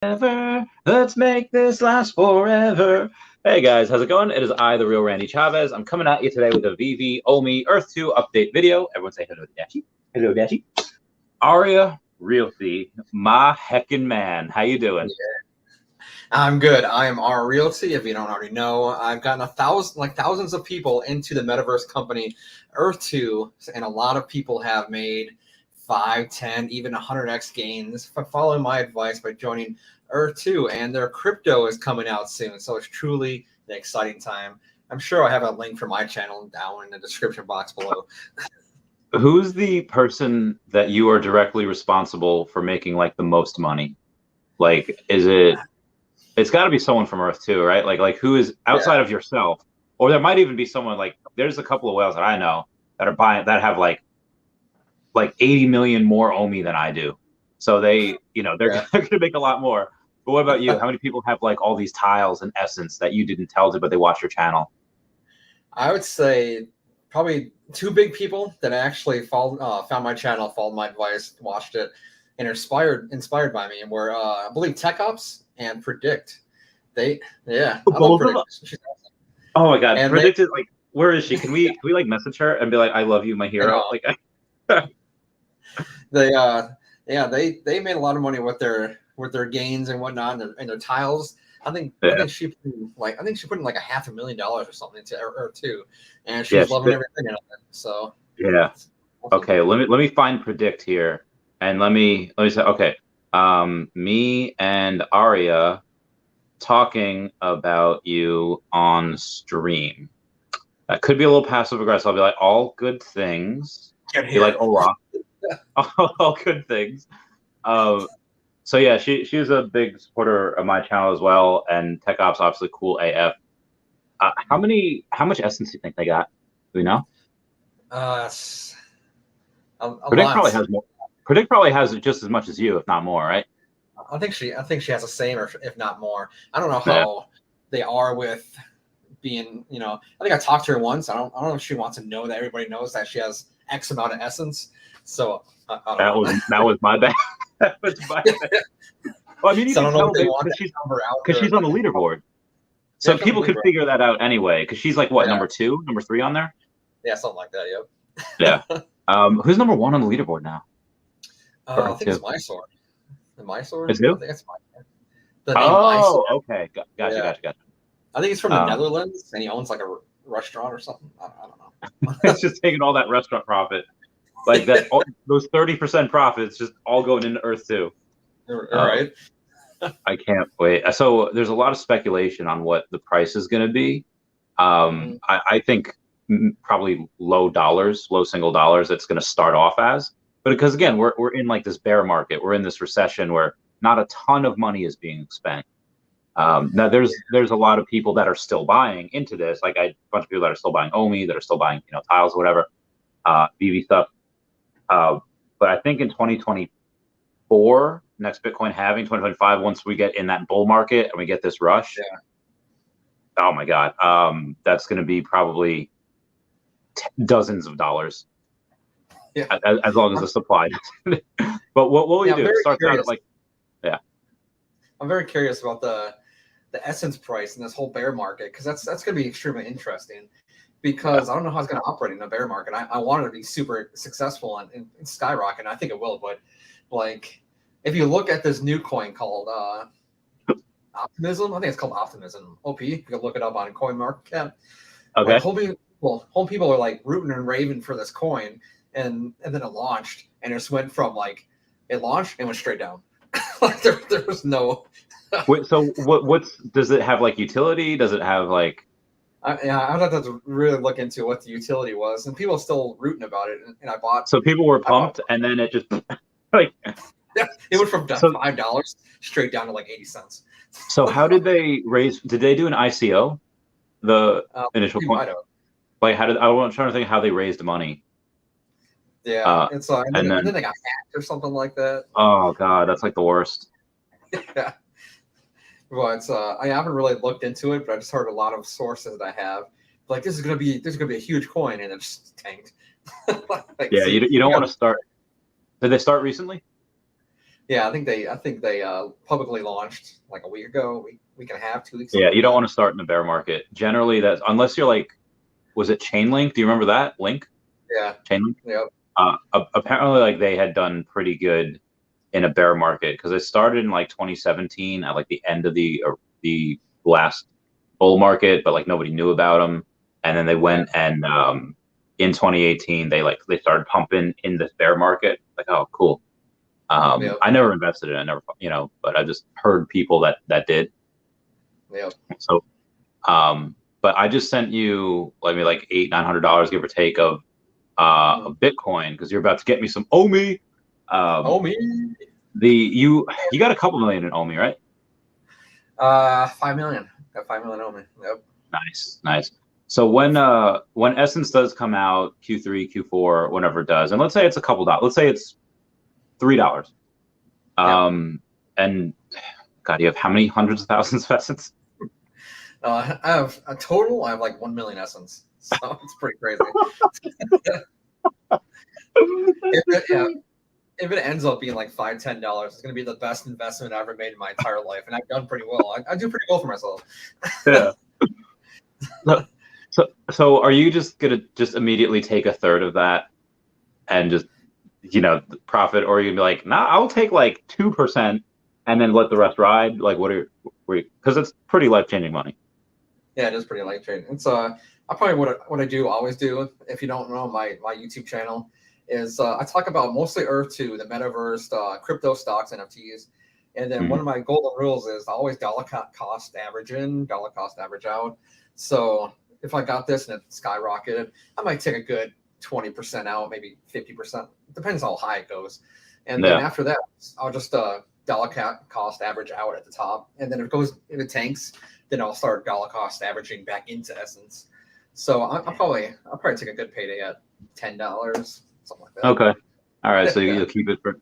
Let's make this last forever. Hey guys, how's it going? It is I, the real Randy Chavez. I'm coming at you today with a Veve OMI Earth 2 update video. Everyone say hello to Dashi. Hello, Dashi. Arya Realty, my heckin' man. How you doing? Yeah. I'm good. I am Arya Realty. If you don't already know, I've gotten thousands of people into the metaverse company Earth 2, and a lot of people have made 5, 10, even 100x gains for following my advice by joining Earth 2, and their crypto is coming out soon. So it's truly an exciting time. I'm sure I have a link for my channel down in the description box below. Who's the person that you are directly responsible for making like the most money? Like, it's got to be someone from Earth 2, right? Like who is outside of yourself? Or there might even be someone like, there's a couple of whales that I know that are buying, that have like 80 million more OMI than I do. So they're going to make a lot more. But what about you? How many people have like all these tiles and essence that you didn't tell to, but they watch your channel? I would say probably 2 big people that actually found my channel, followed my advice, watched it, and inspired by me, and were I believe Tech Ops and Predict. I love Predict. She's awesome. Oh my god, and Predict is like, where is she? Can we like message her and be like, I love you, my hero? Like they made a lot of money with their gains and whatnot, and their tiles. I think she put in like $500,000 or something into Earth 2, and she's loving everything in it. So awesome. Okay, let me find Predict here, and let me say, okay, me and Arya talking about you on stream. That could be a little passive aggressive. I'll be like, all good things. Be like, hola. All good things. So yeah, she was a big supporter of my channel as well, and Tech Ops obviously cool AF. How much essence do you think they got? Do we know? Predict probably has more. Predict probably has just as much as you, if not more, right? I think she has the same, or if not more. I don't know how they are with being. I think I talked to her once. I don't know if she wants to know that everybody knows that she has X amount of essence. So that was my bad. That was my bad. Well, I mean, you can tell because she's on the leaderboard, so people could figure that out anyway. Because she's like what, number 2, number 3 on there? Yeah, something like that. Yep. Yeah. Who's number 1 on the leaderboard now? I think it's Mysore. The Mysore. Is who? I think it's Mysore. Okay. Gotcha. I think he's from the Netherlands, and he owns like a restaurant or something. I don't know. It's just taking all that restaurant profit. Like that, those 30% profits just all going into Earth 2. Right. I can't wait. So there's a lot of speculation on what the price is going to be. I think probably low single dollars. It's going to start off as, but because again, we're in like this bear market. We're in this recession where not a ton of money is being spent. Now there's a lot of people that are still buying into this. Like a bunch of people that are still buying OMI, that are still buying tiles or whatever, Veve stuff. But I think in 2024, next Bitcoin halving, 2025, once we get in that bull market and we get this rush, oh my God, that's going to be probably dozens of dollars. Yeah. As long as the supply. But what will you do? Start out like, I'm very curious about the essence price in this whole bear market, because that's going to be extremely interesting. Because I don't know how it's going to operate in a bear market. I want it to be super successful and skyrocket. And I think it will. But like, if you look at this new coin called Optimism, I think it's called Optimism. OP. You can look it up on CoinMarketCap. Okay. Like, whole people are like rooting and raving for this coin, and then it launched, and it just went from like it launched and went straight down. Like there was no. Wait, so what's does it have like utility? Does it have like? I'd have to really look into what the utility was, and people are still rooting about it. And I bought. So people were pumped, and then it just like. It went from $5 straight down to like 80 cents. So how did they raise? Did they do an ICO? The initial point. Like how did I'm trying to think how they raised money. Yeah, and then they got hacked or something like that. Oh God, that's like the worst. Yeah. But I haven't really looked into it, but I just heard a lot of sources that I have like this is gonna be a huge coin, and it just tanked. Like, yeah, you don't want to start. Did they start recently? Yeah, I think they publicly launched like a week ago, week and a half, 2 weeks. Yeah, you don't like want to start in a bear market. Generally, that's unless you're like, was it Chainlink? Do you remember that link? Yeah. Chainlink. Yep. Apparently, like they had done pretty good in a bear market because it started in like 2017 at like the end of the last bull market, but like nobody knew about them. And then they went and in 2018 they started pumping in this bear market. Like, oh, cool. Yep. I never invested in it, I never, but I just heard people that did. Yep. So, but I just sent you like $800-900 give or take of a Bitcoin because you're about to get me some OMI. OMI. You got a couple million in OMI, right? 5 million. Got 5 million OMI. Yep. Nice. So when Essence does come out, Q3, Q4, whenever it does, and let's say it's a couple dollars, let's say it's $3. And God, you have how many hundreds of thousands of Essence? I have a total. I have like 1 million Essence, so it's pretty crazy. If it ends up being like $5-10, it's going to be the best investment I ever made in my entire life, and I've done pretty well. I do pretty well for myself. Yeah. So are you just gonna immediately take a third of that and just profit, or are you gonna be like, nah, I'll take like 2% and then let the rest ride? Like, because it's pretty life-changing money. Yeah, it is pretty life-changing. It's I probably what I always do. If you don't know my YouTube channel, is I talk about mostly Earth 2, the metaverse, crypto stocks, NFTs, and then one of my golden rules is I always dollar cost average in, dollar cost average out. So if I got this and it skyrocketed, I might take a good 20% out, maybe 50%. Depends how high it goes. And then after that, I'll just dollar cost average out at the top. And then if it tanks, then I'll start dollar cost averaging back into Essence. So I'll probably take a good payday at $10, something like that. Okay. All right. So you'll keep it for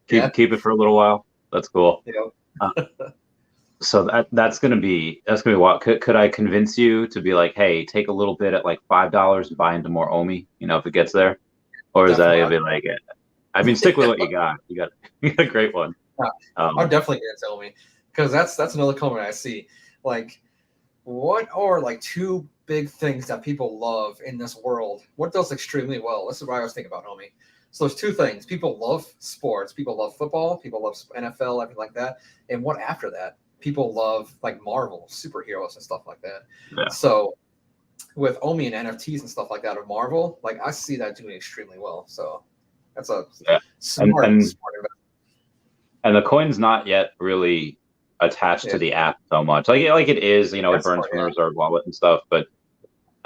keep it for a little while. That's cool. Yep. So that's gonna be what could I convince you to be like, hey, take a little bit at like $5 and buy into more OMI, if it gets there, or is that gonna be like, I mean, stick with what you got. You got a great one. I'll definitely get to OMI because that's another comment I see. Like, what are like two big things that people love in this world? What does extremely well? This is what I was thinking about OMI. So there's two things. People love sports. People love football. People love NFL, everything like that. And what after that? People love like Marvel, superheroes and stuff like that. Yeah. So with OMI and NFTs and stuff like that of Marvel, like I see that doing extremely well. So that's a smart investment. And the coin's not yet really attached to the app so much. Like it is, it burns from the reserve wallet and stuff. But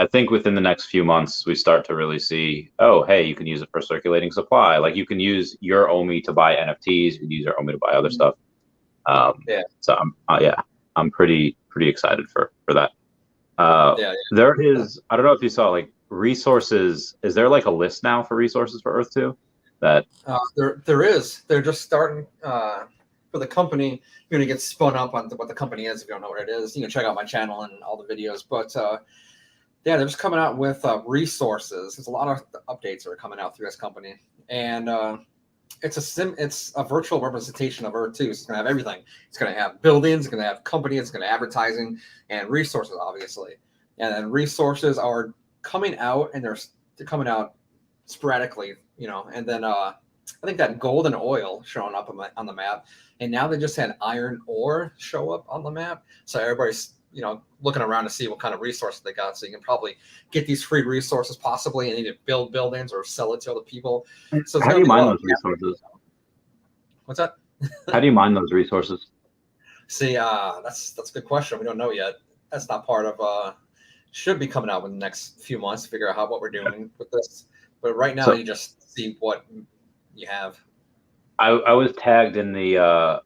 I think within the next few months, we start to really see, oh, hey, you can use it for circulating supply. Like you can use your OMI to buy NFTs. You can use your OMI to buy other stuff. So I'm pretty excited for that. There is, I don't know if you saw like resources. Is there like a list now for resources for Earth 2? That there is. They're just starting for the company. You're gonna get spun up on what the company is. If you don't know what it is, you can check out my channel and all the videos. But they're just coming out with resources. There's a lot of updates that are coming out through this company, and it's a virtual representation of Earth 2. So it's going to have everything. It's going to have buildings, it's going to have company, it's going to have advertising and resources, obviously. And then resources are coming out, and they're coming out sporadically, And then I think that gold and oil showing up on the map, and now they just had iron ore show up on the map. So everybody's looking around to see what kind of resources they got. So you can probably get these free resources possibly and either build buildings or sell it to other people. So how do you mine those resources? What's that? How do you mine those resources? See, that's a good question. We don't know yet. That's not part of should be coming out in the next few months to figure out what we're doing with this. But right now you just see what you have. I was tagged in the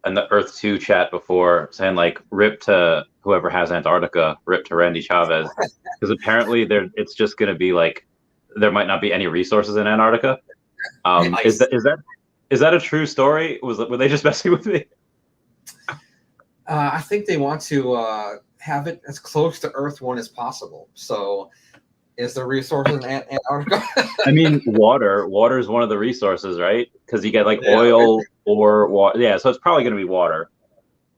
Earth 2 chat before saying like rip to whoever has Antarctica, rip to Randy Chavez, because apparently it's just going to be like there might not be any resources in Antarctica. Is that a true story? Were they just messing with me? I think they want to have it as close to Earth 1 as possible. So Is there resources in Antarctica? I mean, water is one of the resources, right? Because you get like Yeah, oil or water. Yeah, so it's probably going to be water.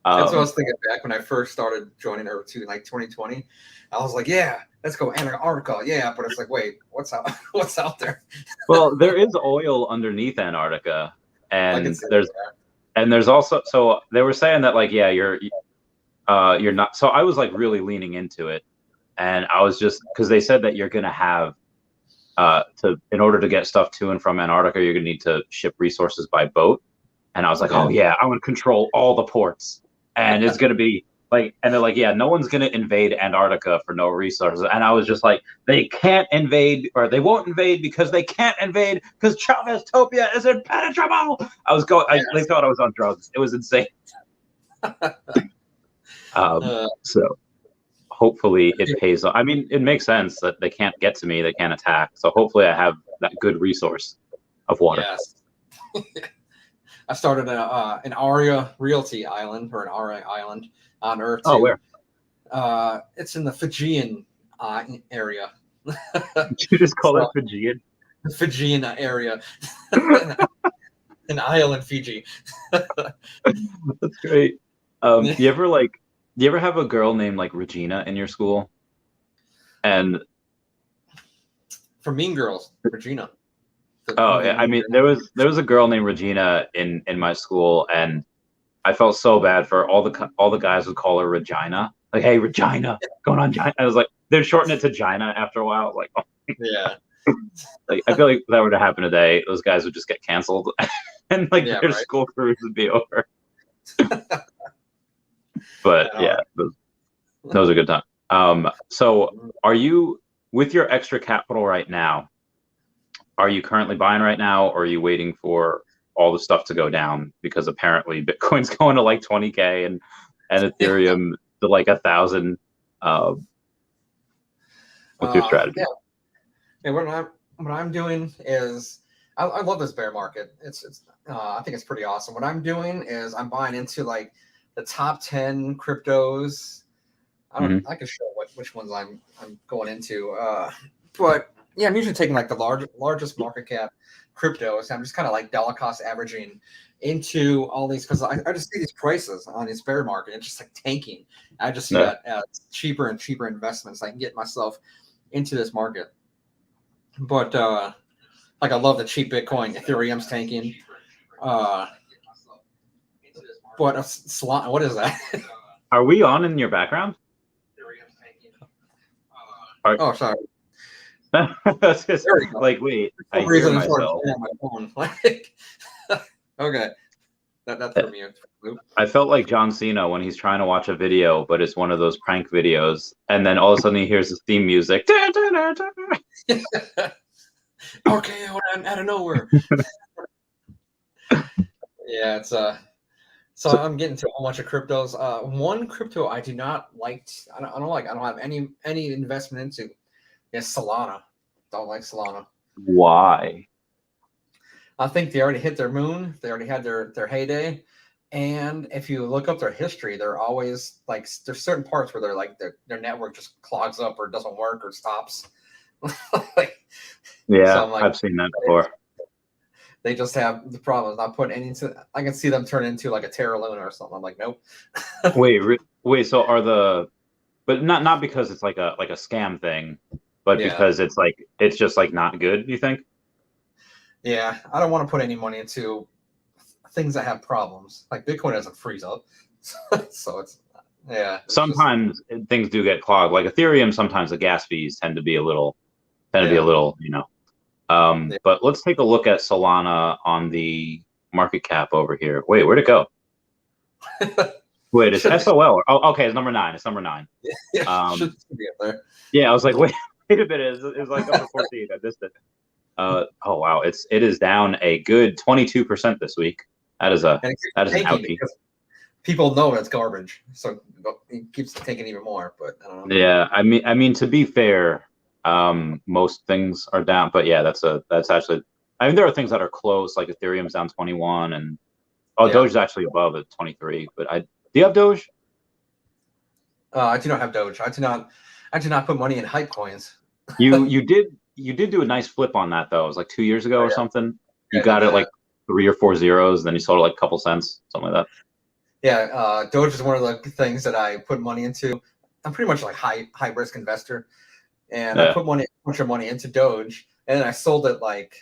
that's what I was thinking back when I first started joining Earth 2 in like 2020. I was like, yeah, let's go Antarctica. Yeah, but it's like, wait, what's out? What's out there? Well, there is oil underneath Antarctica, I can and see there's also, so they were saying that like, yeah, you're not. So I was like really leaning into it, and I was just because they said that you're going to have in order to get stuff to and from Antarctica, you're going to need to ship resources by boat. And I was like, oh yeah, I want to control all the ports, and it's going to be like, and they're like, yeah, no one's going to invade Antarctica for no resources. And I was just like, they can't invade, or they won't invade because they can't invade because Chavez Topia is impenetrable. I was going, they thought I was on drugs. It was insane. So hopefully it pays off. I mean, it makes sense that they can't get to me, they can't attack. So hopefully I have that good resource of water. Yes. I started an Arya Realty Island, or an Arya Island on Earth 2. Oh, where? It's in the Fijian area. Did you just call it Fijian? The Fijian area. An island, Fiji. That's great. You ever have a girl named like Regina in your school? And for Mean Girls, Regina. Oh yeah, I mean there was a girl named Regina in my school, and I felt so bad for all the guys would call her Regina. Like, hey, Regina, going on Gina. I was like, they'd shorten it to Gina after a while. Like, oh. Yeah. Like, I feel like if that were to happen today, those guys would just get canceled, and like their school careers would be over. But yeah, those are good times. So are you, with your extra capital right now, are you currently buying right now, or are you waiting for all the stuff to go down? Because apparently Bitcoin's going to like 20K and Ethereum to like 1,000. What's your strategy? Yeah, what I'm doing is I love this bear market. It's I think it's pretty awesome. What I'm doing is I'm buying into like the top 10 cryptos. I can show which ones I'm going into. But yeah, I'm usually taking like the largest market cap cryptos. I'm just kind of like dollar cost averaging into all these, because I just see these prices on this bear market. It's just like tanking. I just see that as cheaper and cheaper investments. I can get myself into this market. But like I love the cheap Bitcoin. Ethereum's tanking. But Solana, what is that? Are we on in your background? Oh, sorry. Just, like, wait, I hear myself. My phone. Like, okay, that's from you. I felt like John Cena when he's trying to watch a video, but it's one of those prank videos, and then all of a sudden he hears his theme music. Okay, out of nowhere. Yeah, it's So I'm getting to a whole bunch of cryptos. One crypto I do not like. I don't have any investment into. Is Solana. Don't like Solana. Why? I think they already hit their moon. They already had their heyday. And if you look up their history, they're always like, there's certain parts where they're like their network just clogs up or doesn't work or stops. Yeah, so I've seen that before. They just have the problem not putting any into. I can see them turn into like a Terra Luna or something. I'm like, nope. wait. So but not because it's like a scam thing, but because it's just like not good. You think? Yeah, I don't want to put any money into things that have problems. Like Bitcoin doesn't freeze up, so it's sometimes things do get clogged. Like Ethereum, sometimes the gas fees tend to be a little, But let's take a look at Solana on the market cap over here. Wait, where'd it go? Wait, it's SOL. Oh, okay, it's number 9. It's number 9. Should be up there. Yeah, I was like, wait a minute. It was like number 14. I missed it. Oh wow, it is down a good 22% this week. That is an ouchie. People know it's garbage, so it keeps taking even more. But I don't know. Yeah, I mean to be fair, most things are down, but yeah, that's actually. I mean, there are things that are close, like Ethereum's down 21, and Doge is actually above at 23. But do you have Doge? I do not have Doge. I do not put money in hype coins. You did do a nice flip on that though. It was like 2 years ago or something. You got it like 3 or 4 zeros, then you sold it like a couple cents, something like that. Yeah, Doge is one of the things that I put money into. I'm pretty much like high risk investor, and I Yeah. put a bunch of money into Doge, and then I sold it like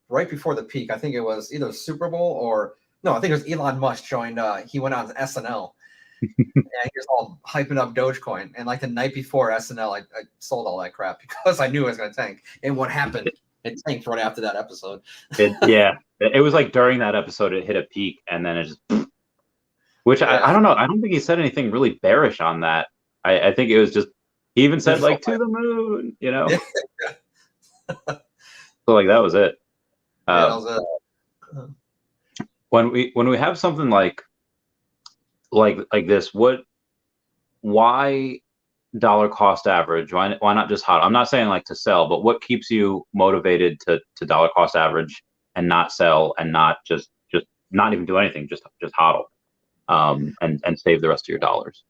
right before the peak. I think it was either Super Bowl or no, I think it was Elon Musk joined. He went on SNL, and he was all hyping up Dogecoin. And like the night before SNL, I sold all that crap because I knew it was going to tank. And what happened? It tanked right after that episode. It was like during that episode, it hit a peak, and then it just, which I don't know. I don't think he said anything really bearish on that. I think it was just, he even said like to the moon, you know. So like that was it. Yeah, that was it. When we have something like this, why dollar cost average? Why not just HODL? I'm not saying like to sell, but what keeps you motivated to dollar cost average and not sell and not just not even do anything, just HODL, and save the rest of your dollars?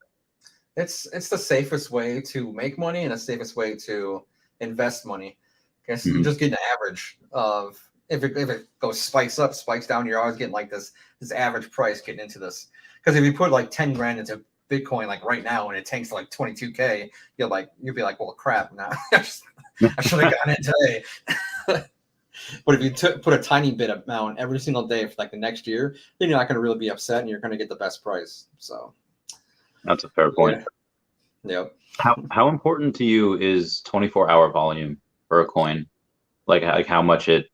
It's the safest way to make money and the safest way to invest money. Because you just get an average of if it goes spikes up, spikes down, you're always getting like this average price getting into this. Because if you put like 10 grand into Bitcoin like right now and it tanks to like 22K, you'll be like, well, crap, now I should have gotten it today. But if you put a tiny bit amount every single day for like the next year, then you're not going to really be upset and you're going to get the best price. So that's a fair point. Yeah. How important to you is 24-hour volume for a coin? Like how much it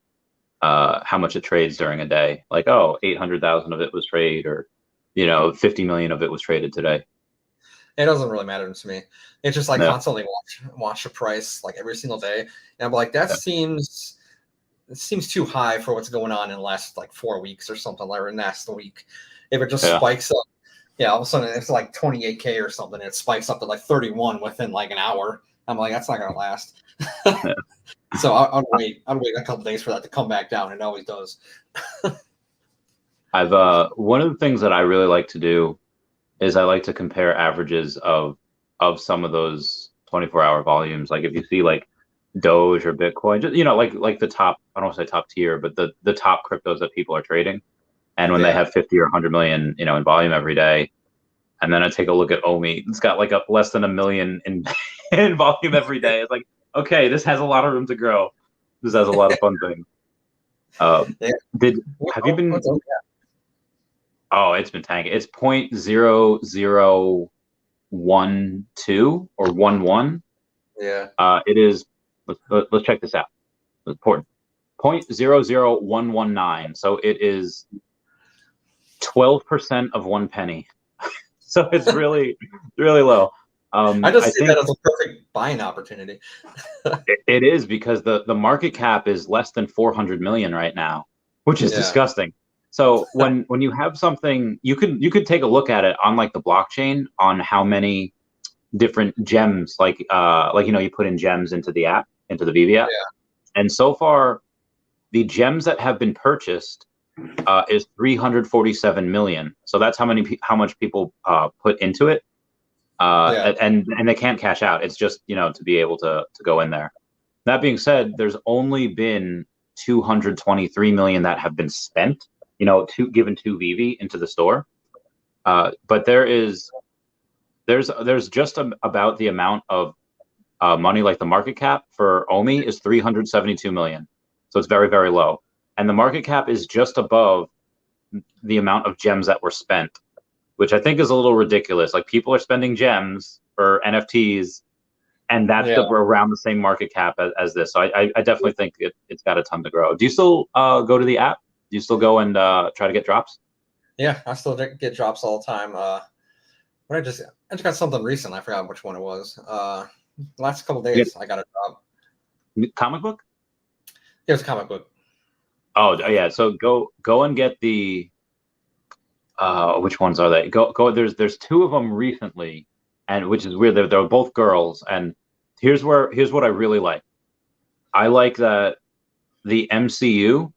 trades during a day? Like, 800,000 of it was traded, or 50 million of it was traded today. It doesn't really matter to me. It's just like constantly watch the price like every single day, and I'm like, that seems too high for what's going on in the last like 4 weeks or something, like in last week. If it just spikes up, all of a sudden it's like 28K or something, and it spikes up to like 31 within like an hour. I'm like, that's not gonna last. So I'll wait a couple days for that to come back down. It always does. One of the things that I really like to do is I like to compare averages of some of those 24-hour volumes. Like if you see like Doge or Bitcoin, just, like the top, I don't want to say top tier, but the top cryptos that people are trading. And when they have 50 or 100 million, in volume every day, and then I take a look at OMI, it's got like less than 1 million in volume every day. It's like, okay, this has a lot of room to grow. This has a lot of fun things. Have you been? Oh, it's been tanking. It's 0.0012 or 11. Yeah. It is. Let's check this out. It's important. 0.00119. So it is 12% of 1 penny. So it's really, really low. I just see that as a perfect buying opportunity. It is, because the market cap is less than 400 million right now, which is disgusting. So when you have something, you could take a look at it on like the blockchain on how many different gems, like you put in gems into the app, into the Veve app, and so far the gems that have been purchased is 347 million. So that's how much people put into it. And they can't cash out. It's just, to be able to go in there. That being said, there's only been 223 million that have been spent, given to Veve into the store. But there's just about the amount of money, like the market cap for OMI is 372 million. So it's very, very low. And the market cap is just above the amount of gems that were spent, which I think is a little ridiculous. Like, people are spending gems for NFTs, and that's around the same market cap as this. So I definitely think it's got a ton to grow. Do you still go to the app? Do you still go and try to get drops? Yeah, I still get drops all the time. But I just got something recent. I forgot which one it was. The last couple of days, I got a drop. Comic book? It was a comic book. Oh yeah, so go and get the. Which ones are they? Go. There's 2 of them recently, and which is weird. They're both girls, and here's what I really like. I like that the MCU,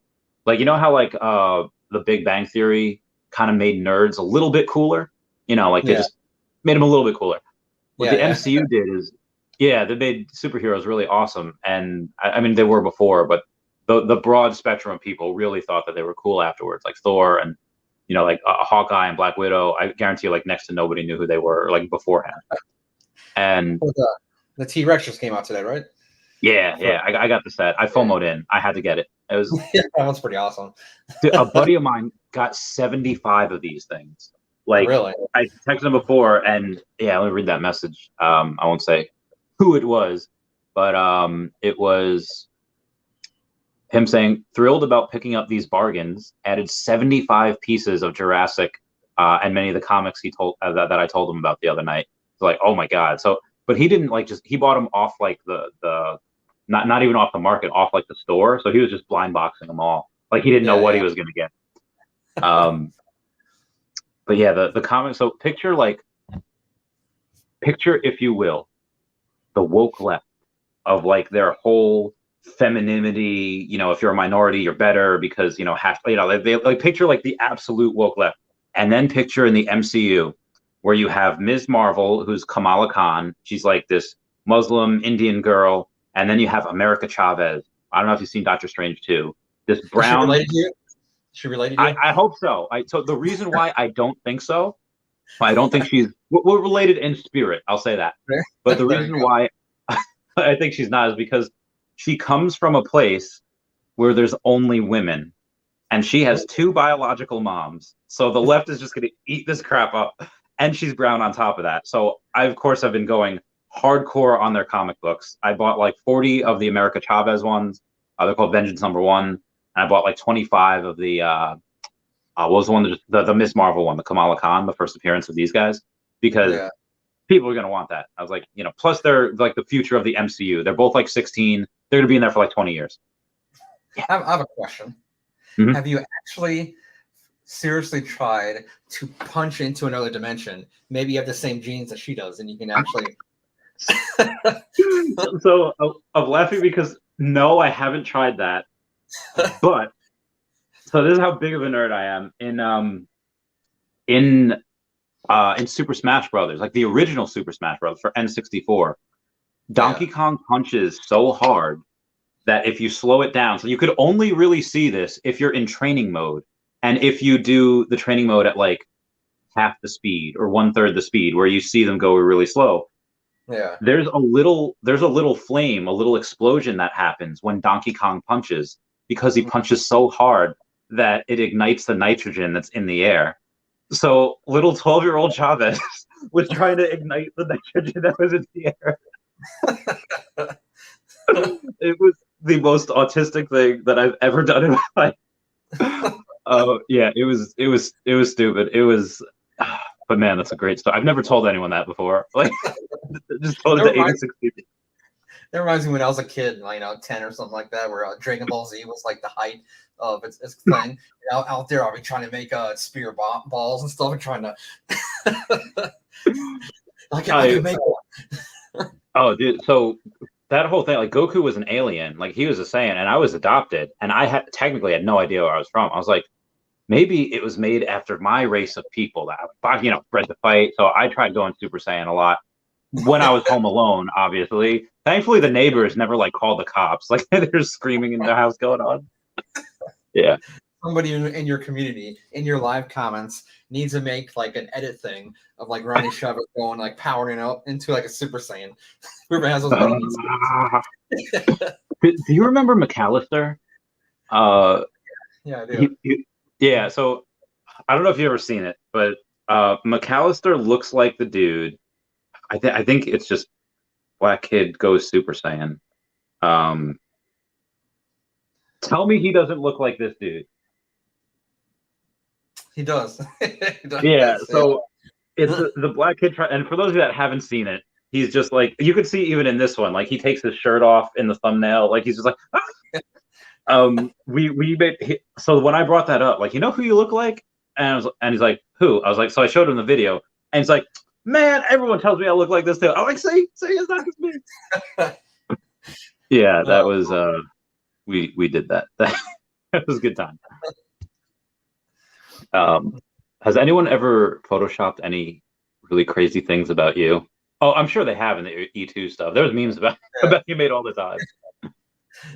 like, how like the Big Bang Theory kind of made nerds a little bit cooler. Like they just made them a little bit cooler. What the MCU did is Yeah, they made superheroes really awesome, and I mean they were before, but the broad spectrum of people really thought that they were cool afterwards, like Thor and like Hawkeye and Black Widow. I guarantee you, like next to nobody knew who they were like beforehand. And the T-Rex just came out today, right? Yeah, I got the set. I FOMO'd in. I had to get it. It was that was pretty awesome. Dude, a buddy of mine got 75 of these things. Like, really? I texted him before, and yeah, let me read that message. I won't say who it was, but it was him saying, thrilled about picking up these bargains, added 75 pieces of Jurassic and many of the comics he told that I told him about the other night. It's like, oh my God. So, but he didn't he bought them off like the not even off the market, off like the store. So he was just blind boxing them all. Like he didn't know what he was going to get. But yeah, the comics. So picture, if you will, the woke left of like their whole femininity. If you're a minority, you're better because they like picture like the absolute woke left, and then picture in the MCU where you have Ms. Marvel, who's Kamala Khan. She's like this Muslim Indian girl, and then you have America Chavez. I don't know if you've seen Doctor Strange too. This brown. She related to you? I hope so. So the reason why I don't think so, I don't think we're related in spirit. I'll say that. But the reason why I think she's not is because she comes from a place where there's only women, and she has 2 biological moms. So the left is just going to eat this crap up, and she's brown on top of that. So I, of course, have been going hardcore on their comic books. I bought like 40 of the America Chavez ones. They're called Vengeance #1. And I bought like 25 of the what was the one, the Miss Marvel one, the Kamala Khan, the first appearance of these guys, because people are going to want that. I was like, plus they're like the future of the MCU. They're both like 16. They're going to be in there for like 20 years. I have a question. Mm-hmm. Have you actually seriously tried to punch into another dimension? Maybe you have the same genes that she does, and you can actually. So I'm laughing because no, I haven't tried that. But so this is how big of a nerd I am in Super Smash Brothers, like the original Super Smash Brothers for N64. Donkey Kong punches so hard that if you slow it down, so you could only really see this if you're in training mode, and if you do the training mode at like half the speed or 1/3 the speed, where you see them go really slow. Yeah. There's a little flame, a little explosion that happens when Donkey Kong punches, because he punches so hard that it ignites the nitrogen that's in the air. So little 12-year-old Chavez was trying to ignite the nitrogen that was in the air. It was the most autistic thing that I've ever done in my life. Yeah, it was stupid. It was, but man, that's a great story. I've never told anyone that before. Like, just told it to 86 people. That reminds me when I was a kid, 10 or something like that, where Dragon Ball Z was like the height of its thing. Out there, I'll be trying to make spear balls and stuff, and trying to I can make one. Oh, dude! So that whole thing, like Goku was an alien, like he was a Saiyan, and I was adopted, and I technically had no idea where I was from. I was like, maybe it was made after my race of people that bred to fight. So I tried going Super Saiyan a lot when I was home alone, obviously. Thankfully, the neighbors never called the cops. Like they're screaming in their house going on. Yeah. Somebody in your community, in your live comments, needs to make like an edit thing of like Ronnie Chavez going powering up into like a Super Saiyan. Whoever has those do you remember McAllister? Yeah, I do. Yeah, so I don't know if you've ever seen it, but McAllister looks like the dude. I think it's just Black Kid Goes Super Saiyan. Tell me he doesn't look like this dude. He does. Yeah, so it's the Black Kid, and for those of you that haven't seen it, he's just like, you could see even in this one, like he takes his shirt off in the thumbnail, like he's just like, so when I brought that up, like, who you look like? And he's like, who? I was like, so I showed him the video, and he's like, man, everyone tells me I look like this too. I'm like, see, it's not just me. Yeah, that was we did that. That was a good time. Has anyone ever photoshopped any really crazy things about you? Oh, I'm sure they have in the E2 stuff. There's memes about you made all the time.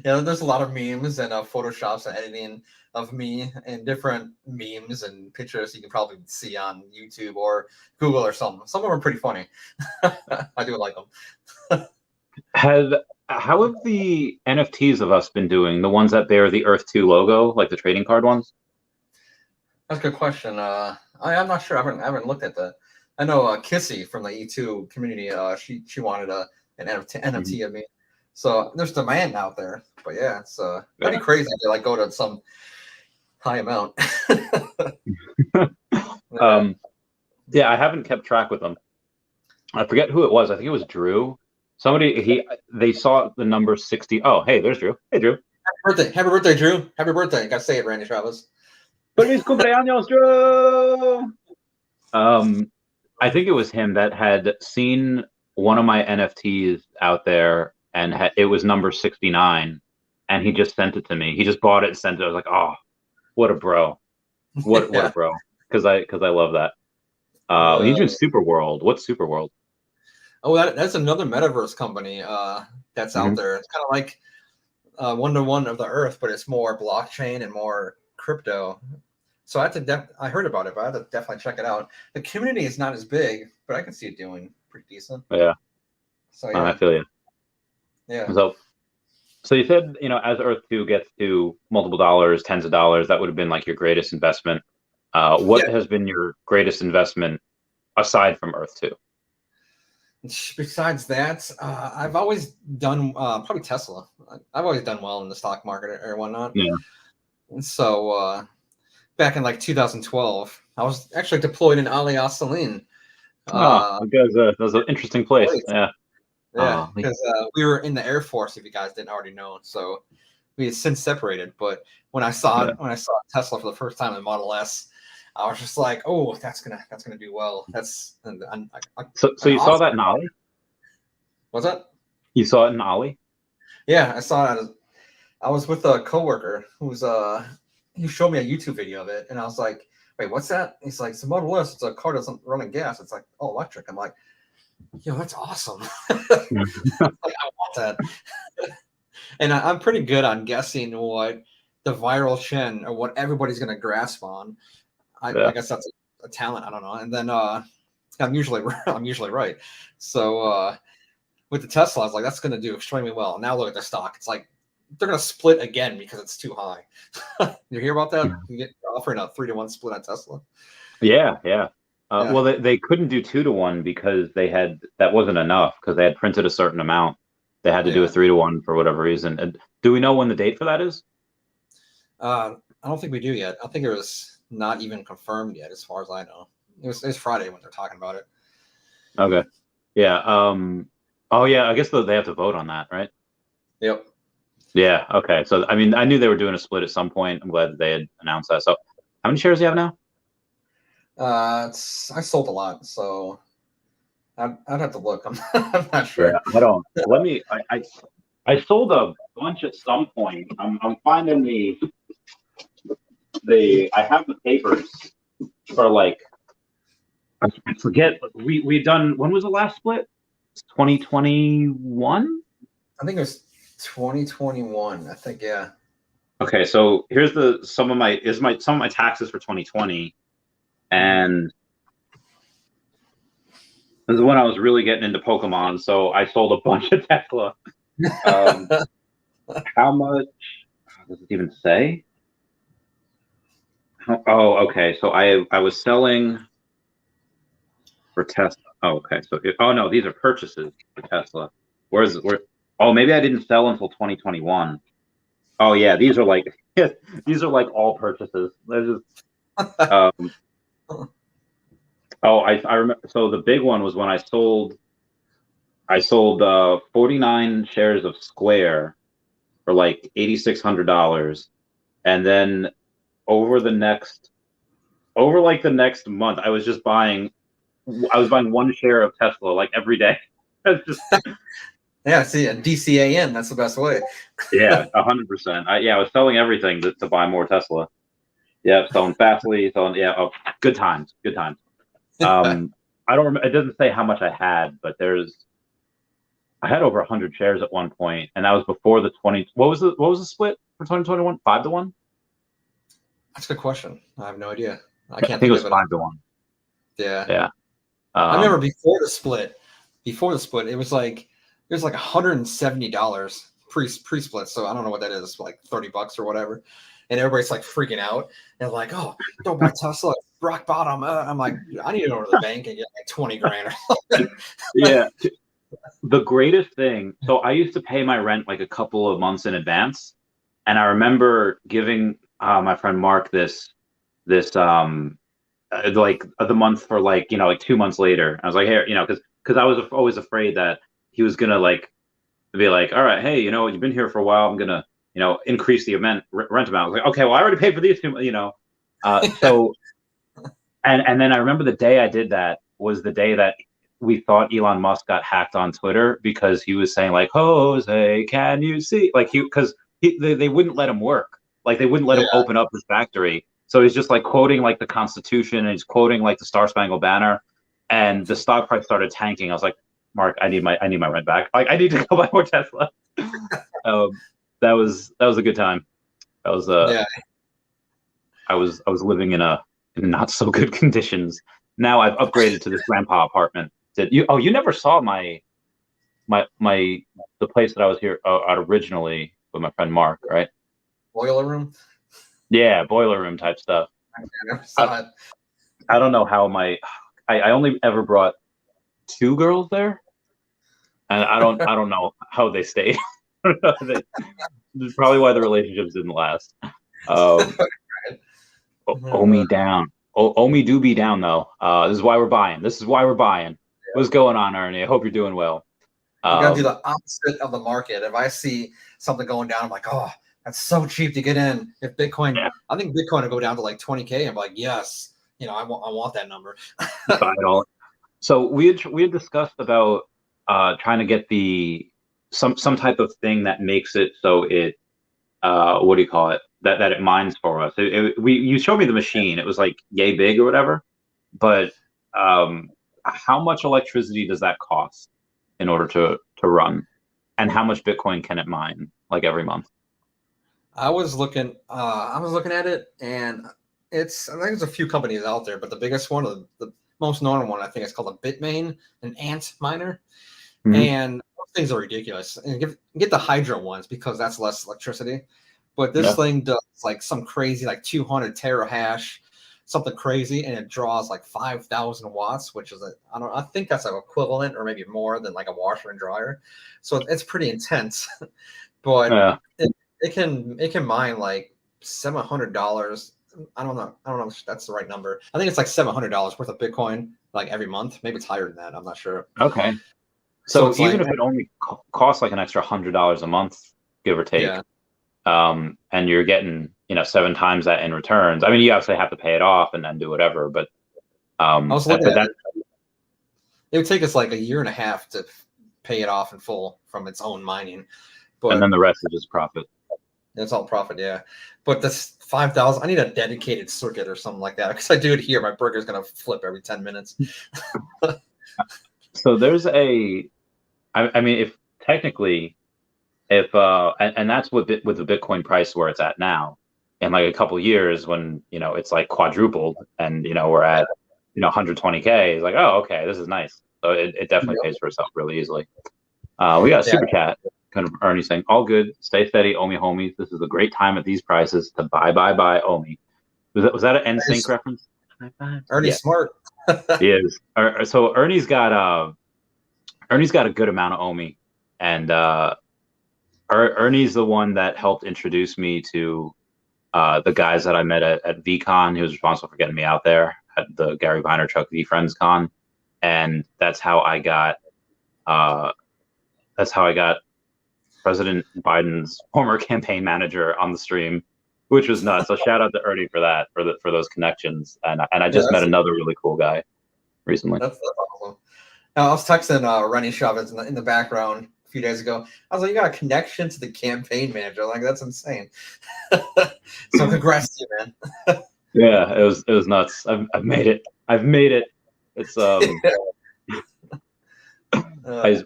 Yeah, there's a lot of memes and photoshops and editing of me and different memes and pictures you can probably see on YouTube or Google or something. Some of them are pretty funny. I do like them. How have the NFTs of us been doing? The ones that bear the Earth 2 logo, like the trading card ones? That's a good question. I'm not sure. I haven't looked at that. I know Kissy from the E2 community. She wanted an NFT of me. So there's demand out there. But yeah, it's that'd be crazy to like go to some high amount. Yeah, I haven't kept track with them. I forget who it was. I think it was Drew. They saw the number 60. Oh, hey, there's Drew. Hey, Drew. Happy birthday, Drew. Happy birthday. You gotta say it, Randy Chavez. Feliz cumpleaños, Drew. I think it was him that had seen one of my NFTs out there, and it was number 69, and he just sent it to me. He just bought it and sent it. I was like, oh, what a bro. What a bro. Because I love that. He's doing Super World. What's Super World? Oh, that's another metaverse company that's out there. It's kind of like 1-to-1 of the Earth, but it's more blockchain and more crypto. So I heard about it, but I have to definitely check it out. The community is not as big, but I can see it doing pretty decent. Yeah. So yeah. I feel you. Yeah. So you said, as Earth 2 gets to multiple dollars, tens of dollars, that would have been like your greatest investment. What has been your greatest investment aside from Earth 2? Besides that, I've always done probably Tesla. I've always done well in the stock market or whatnot. Yeah. And so back in like 2012, I was actually deployed in Alias Saline. Because that was an interesting place. Yeah. Yeah, because we were in the Air Force, if you guys didn't already know. So we had since separated. But when I saw Tesla for the first time in Model S, I was just like, "Oh, that's gonna do well." So you saw that in Ollie? What's that? You saw it in Ollie? Yeah, I saw it. I was with a coworker who's he showed me a YouTube video of it, and I was like, "Wait, what's that?" He's like, "It's a Model S. It's a car that doesn't run on gas. It's like all electric." I'm like, "Yo, that's awesome." Like, I want that. And I'm pretty good on guessing what the viral trend or what everybody's gonna grasp on. I guess that's a talent. I don't know. And then I'm usually right. So with the Tesla, I was like, that's going to do extremely well. Now look at the stock. It's like they're going to split again because it's too high. You hear about that? You get offering a 3-to-1 split on Tesla. Yeah. Well, they couldn't do 2-to-1 because that wasn't enough because they had printed a certain amount. They had to do a 3-to-1 for whatever reason. And do we know when the date for that is? I don't think we do yet. I think it was not even confirmed yet, as far as I know. It was Friday when they're talking about it. Okay. Yeah. Oh yeah. I guess they have to vote on that, right? Yep. Yeah. Okay. So I mean, I knew they were doing a split at some point. I'm glad that they had announced that. So, how many shares do you have now? I sold a lot, so I'd have to look. I'm not sure. Yeah, I don't. Let me. I sold a bunch at some point. I'm finding I have the papers for like, I forget, we done, when was the last split? 2021? I think it was 2021. I think, yeah. Okay, so here's some of my taxes for 2020, and this is when I was really getting into Pokemon, so I sold a bunch of Tesla. How much does it even say? Oh, okay. So I was selling for Tesla. Oh, okay. So no, these are purchases for Tesla. Oh, maybe I didn't sell until 2021. Oh yeah, these are like all purchases. They're just, I remember. So the big one was when I sold 49 shares of Square for like $8,600, and then over the next month, I was buying one share of Tesla like every day. That's just yeah. See, a DCA that's the best way. Yeah, 100%. I was selling everything to buy more Tesla. Yeah, selling Fastly, selling. Yeah, good times. I don't remember. It doesn't say how much I had, but I had over 100 shares at one point, and that was before the 20. What was the split for 2021? 5-1. That's a good question. I have no idea. I I can't think it think was of it. 5-1. Yeah. Yeah. I remember before the split, it was like $170 pre-split. So I don't know what that is, like $30 or whatever. And everybody's like freaking out and like, oh, don't buy Tesla, rock bottom. I'm like, I need to go to the bank and get like 20 grand or something. Yeah. The greatest thing. So I used to pay my rent like a couple of months in advance, and I remember giving my friend Mark this like the month for like like 2 months later. I was like, hey, because I was always afraid that he was gonna like be like, all right, hey, you've been here for a while, I'm gonna increase the rent amount. I was like, okay, well, I already paid for these two, so and then I remember the day I did that was the day that we thought Elon Musk got hacked on Twitter because he was saying like, Jose, can you see, like, they wouldn't let him work, like they wouldn't let him open up his factory. So he's just like quoting like the Constitution, and he's quoting like the Star Spangled Banner, and the stock price started tanking. I was like, Mark, I need my rent back. Like, I need to go buy more Tesla. That was a good time. That was I was living in not so good conditions. Now I've upgraded to this grandpa apartment. You never saw the place that I was here at originally with my friend Mark, right? Boiler room. Yeah, boiler room type stuff. I never saw it. I don't know how I only ever brought 2 girls there, and I don't know how they stayed. That's probably why the relationships didn't last. OMI down. OMI do be down though. This is why we're buying. Yeah. What's going on, Ernie? I hope you're doing well. You gotta do the opposite of the market. If I see something going down, I'm like, oh, that's so cheap to get in. If Bitcoin, I think Bitcoin will go down to like 20K. I'm like, yes, I want that number. Buy it all. So we had discussed about trying to get some type of thing that makes it so it what do you call it, that it mines for us. You showed me the machine. It was like yay big or whatever, but how much electricity does that cost in order to run, and how much Bitcoin can it mine like every month? I was looking at it, and I think there's a few companies out there, but the biggest one, the most known one, I think, is called a Bitmain, an ant miner. Mm-hmm. And those things are ridiculous. And get the Hydro ones because that's less electricity. But this thing does like some crazy, like 200 terahash, something crazy, and it draws like 5,000 watts, which is I think that's like equivalent or maybe more than like a washer and dryer. So it's pretty intense. But it can mine like $700. I don't know if that's the right number. I think it's like $700 worth of Bitcoin like every month. Maybe it's higher than that. I'm not sure. Okay. So even if it only costs like an extra $100 a month, give or take, and you're getting 7 times that in returns. I mean, you obviously have to pay it off and then do whatever, but I was looking at it would take us like a year and a half to pay it off in full from its own mining. But and then the rest is just profit. It's all profit, yeah. But this 5,000, I need a dedicated circuit or something like that because I do it here. My burger's gonna flip every 10 minutes. So there's I mean, if technically, and that's with the Bitcoin price where it's at now, in like a couple of years when it's like quadrupled and we're at 120K, it's like, oh, okay, this is nice. So it definitely pays for itself really easily. We got a super chat. Kind of Ernie saying, all good, stay steady, OMI homies. This is a great time at these prices to buy OMI. Was that an NSYNC reference? Ernie's smart. He is. So Ernie's got a good amount of OMI, and Ernie's the one that helped introduce me to the guys that I met at VCon. He was responsible for getting me out there at the Gary Vaynerchuk VFriends Con, and that's how I got President Biden's former campaign manager on the stream, which was nuts. So shout out to Ernie for that, for those connections. And I just met another really cool guy recently. That's awesome. Now, I was texting Rennie Chavez in the background a few days ago. I was like, you got a connection to the campaign manager. Like, that's insane. So congrats to you, man. Yeah, it was nuts. I've made it. It's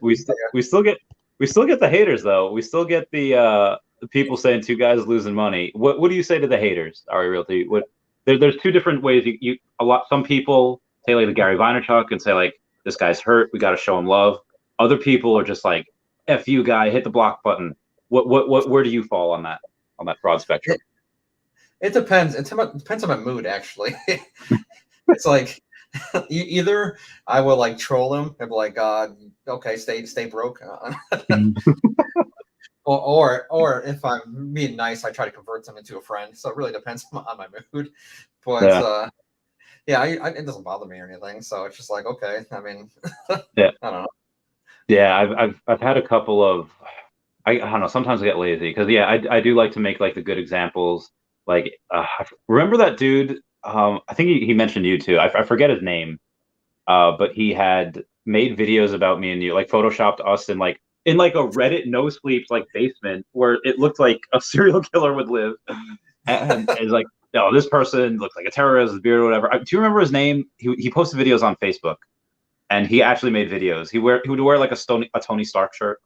we still get the haters though. We still get the people saying two guys losing money. What do you say to the haters, Arya Realty? There's two different ways. Some people say like the Gary Vaynerchuk and say like this guy's hurt. We got to show him love. Other people are just like, F you guy, hit the block button. Where do you fall on that broad spectrum? It depends. It depends on my mood, actually. It's like either I will like troll him and be like, okay, stay broke. Or if I'm being nice, I try to convert them into a friend. So it really depends on my mood. But it doesn't bother me or anything. So it's just like, okay. I mean, yeah, I don't know. Yeah, I've had a couple of, I don't know. Sometimes I get lazy because I do like to make like the good examples. Like remember that dude? I think he mentioned you too. I forget his name, but he had made videos about me and you, like photoshopped us in like a Reddit no sleeps like basement where it looked like a serial killer would live, and it's like, no, this person looks like a terrorist, with a beard or whatever. Do you remember his name? He posted videos on Facebook. And he actually made videos. He would wear like a Tony Stark shirt.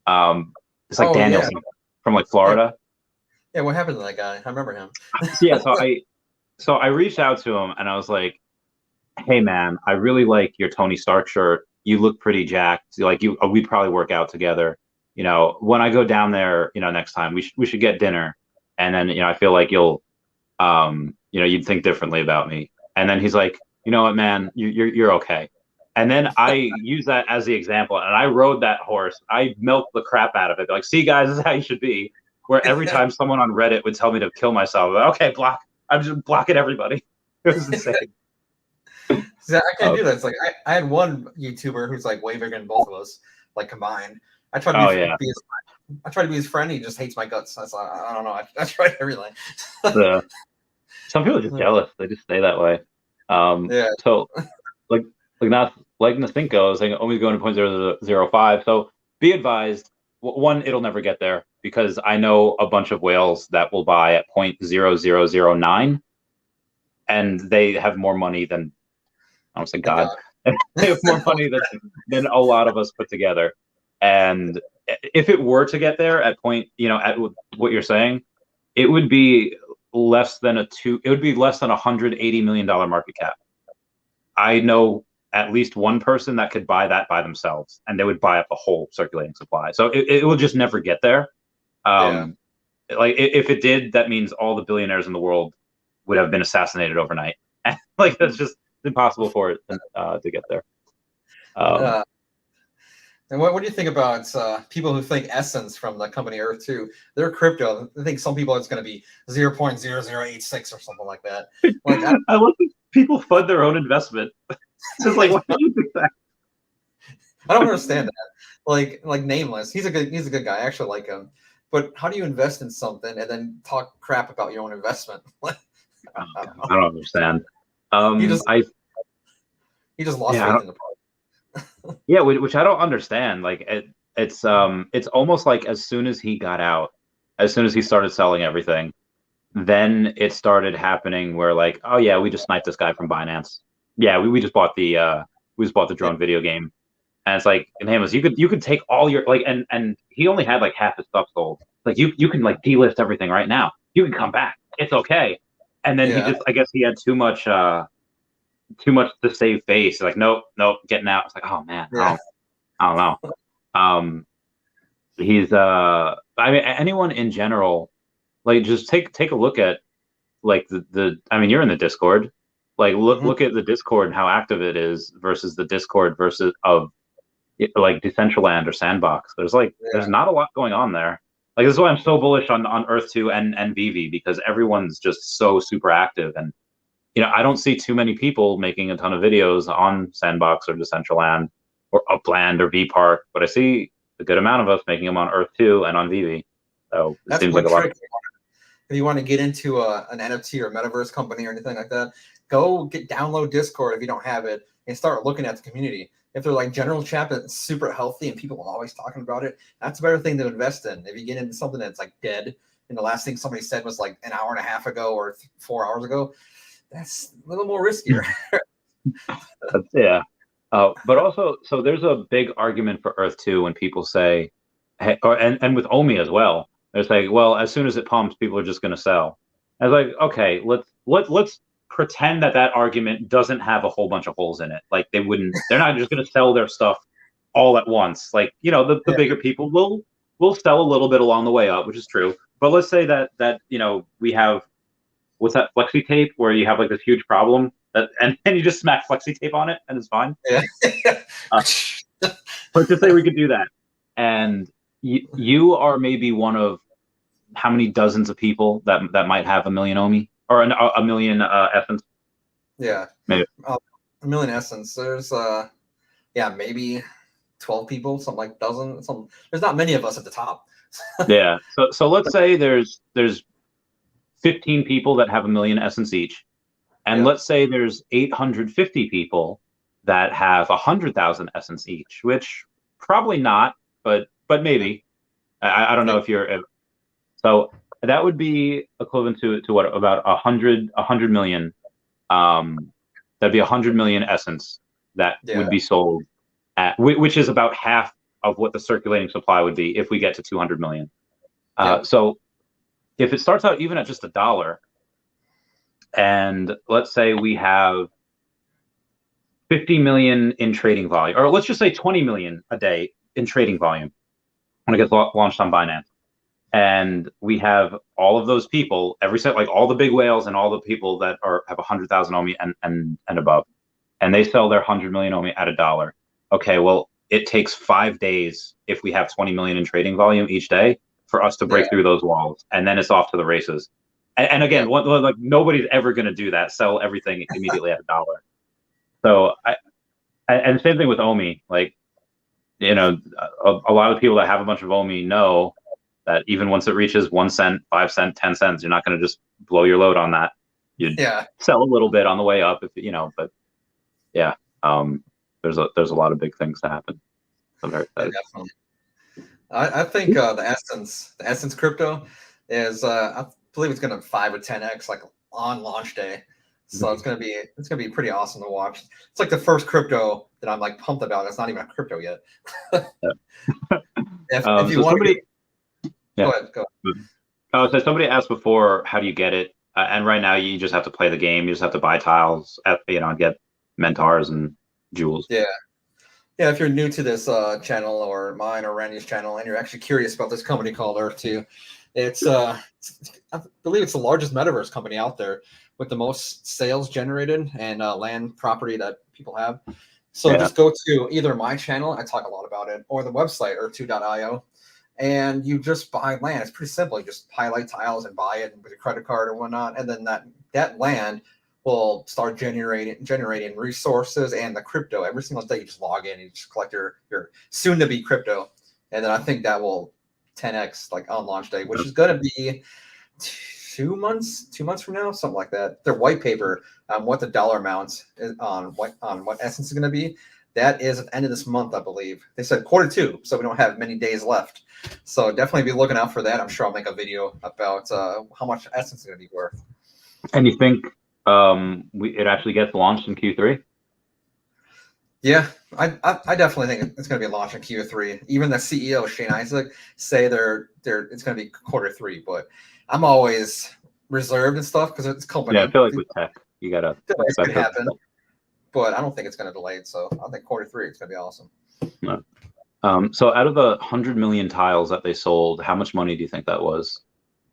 It's like Danielson from like Florida. Yeah, what happened to that guy? I remember him. So I reached out to him and I was like, "Hey man, I really like your Tony Stark shirt. You look pretty jacked. Like we'd probably work out together. You know, when I go down there, next time we should get dinner. And then I feel like you'll, you'd think differently about me." And then he's like, "You know what, man, you're okay." And then I use that as the example, and I rode that horse. I milked the crap out of it. Like, see, guys, this is how you should be. Where every time someone on Reddit would tell me to kill myself, I'm like, okay, block. I'm just blocking everybody. It was insane. See, I can't do that. It's like I had one YouTuber who's like way bigger than both of us, like combined. I tried to be his friend. He just hates my guts. I don't know. I tried everything. Some people are just jealous. They just stay that way. So not like Nacinco is saying only going to 0.005. So be advised, one, it'll never get there because I know a bunch of whales that will buy at 0.0009 and they have more money than, I don't say God. They have more money than a lot of us put together. And if it were to get there at at what you're saying, it would be less than $180 million market cap. I know at least one person that could buy that by themselves, and they would buy up the whole circulating supply. So it will just never get there. Like if it did, that means all the billionaires in the world would have been assassinated overnight. Like that's just impossible for it to get there. And what do you think about people who think Essence from the company Earth 2, their crypto? I think some people it's going to be 0.0086 or something like that. Like I love that people fund their own investment. It's just like, why do you think that? I don't understand that. Like Nameless, he's a good guy. I actually like him. But how do you invest in something and then talk crap about your own investment? I don't understand. He just lost faith in the product. Yeah, which I don't understand. Like it's almost like as soon as he got out, as soon as he started selling everything, then it started happening where like, oh yeah, we just sniped this guy from Binance. Yeah, we just bought the drone video game. And it's like, and Hamas, you could take all your like, and he only had like half his stuff sold. Like you can like delist everything right now. You can come back. It's okay. And then I guess he had too much to save face. Like nope, getting out. It's like, oh man, I don't know. He's I mean, anyone in general, like just take a look at like the I mean, you're in the Discord. Like look at the Discord and how active it is versus the Discord versus of like Decentraland or Sandbox. There's not a lot going on there. Like this is why I'm so bullish on Earth 2 and Veve, because everyone's just so super active. And I don't see too many people making a ton of videos on Sandbox or Decentraland or Upland or V Park, but I see a good amount of us making them on Earth 2 and on Veve. So it seems like a lot. If you want to get into an NFT or metaverse company or anything like that, go download Discord if you don't have it and start looking at the community. If they're like general chat that's super healthy and people are always talking about it, that's a better thing to invest in. If you get into something that's like dead and the last thing somebody said was like an hour and a half ago or 4 hours ago, that's a little more riskier. Yeah. But also, so there's a big argument for Earth 2 when people say, hey, and with OMI as well. They're saying, well, as soon as it pumps, people are just going to sell. I was like, okay, let's pretend that argument doesn't have a whole bunch of holes in it. Like they're not just going to sell their stuff all at once. Like, the bigger people will sell a little bit along the way up, which is true. But let's say that we have, what's that, flexi tape, where you have like this huge problem and you just smack flexi tape on it and it's fine. Yeah. Let's just say we could do that, and you are maybe one of how many dozens of people that might have a million OMI or a million essence. Yeah, maybe a million essence. There's maybe 12 people, something like dozen. There's not many of us at the top. Yeah. So let's say there's 15 people that have a million essence each. And let's say there's 850 people that have 100,000 essence each, which probably not, but maybe. I don't know if you're. So that would be equivalent to what, about 100 million. That'd be 100 million essence that would be sold at, which is about half of what the circulating supply would be if we get to 200 million. So if it starts out even at just $1, and let's say we have 50 million in trading volume, or let's just say 20 million a day in trading volume when it gets launched on Binance, and we have all of those people, like all the big whales and all the people that have 100,000 OMI and above, and they sell their 100 million OMI at $1. Okay, well, it takes 5 days if we have 20 million in trading volume each day for us to break through those walls, and then it's off to the races. And again, like nobody's ever going to do that. Sell everything immediately at $1. So and same thing with OMI. Like, a lot of people that have a bunch of OMI know that even once it reaches 1 cent, 5 cents, 10 cents, you're not going to just blow your load on that. You'd sell a little bit on the way up, if but yeah, there's a lot of big things to happen. I'm very excited. Definitely. I think the essence crypto is I believe it's going to 5 or 10x like on launch day. So it's gonna be pretty awesome to watch. It's like the first crypto that I'm like pumped about. It's not even a crypto yet. if you want to go ahead. So somebody asked before, how do you get it? And right now you just have to play the game. You just have to buy tiles, and get mentors and jewels. Yeah. If you're new to this channel or mine or Randy's channel, and you're actually curious about this company called Earth 2, it's I believe it's the largest metaverse company out there with the most sales generated and land property that people have. So just go to either my channel, I talk a lot about it, or the website earth2.io, and you just buy land. It's pretty simple. You just highlight tiles and buy it with a credit card or whatnot, and then that land will start generating resources and the crypto every single day. You just log in, you just collect your soon to be crypto, and then I think that will 10x like on launch day, which is going to be 2 months from now, something like that. Their white paper on what the dollar amount is on what essence is going to be. That is at the end of this month, I believe. They said Q2, so we don't have many days left. So definitely be looking out for that. I'm sure I'll make a video about how much essence is going to be worth. And you think it actually gets launched in Q3? Yeah, I definitely think it's going to be launched in Q3. Even the CEO Shane Isaac say it's going to be Q3, but I'm always reserved and stuff because it's company. Yeah, I feel like with tech, you gotta expect it to happen, but I don't think it's going to delay it. So I think Q3 it's going to be awesome. No. So out of the 100 million tiles that they sold, how much money do you think that was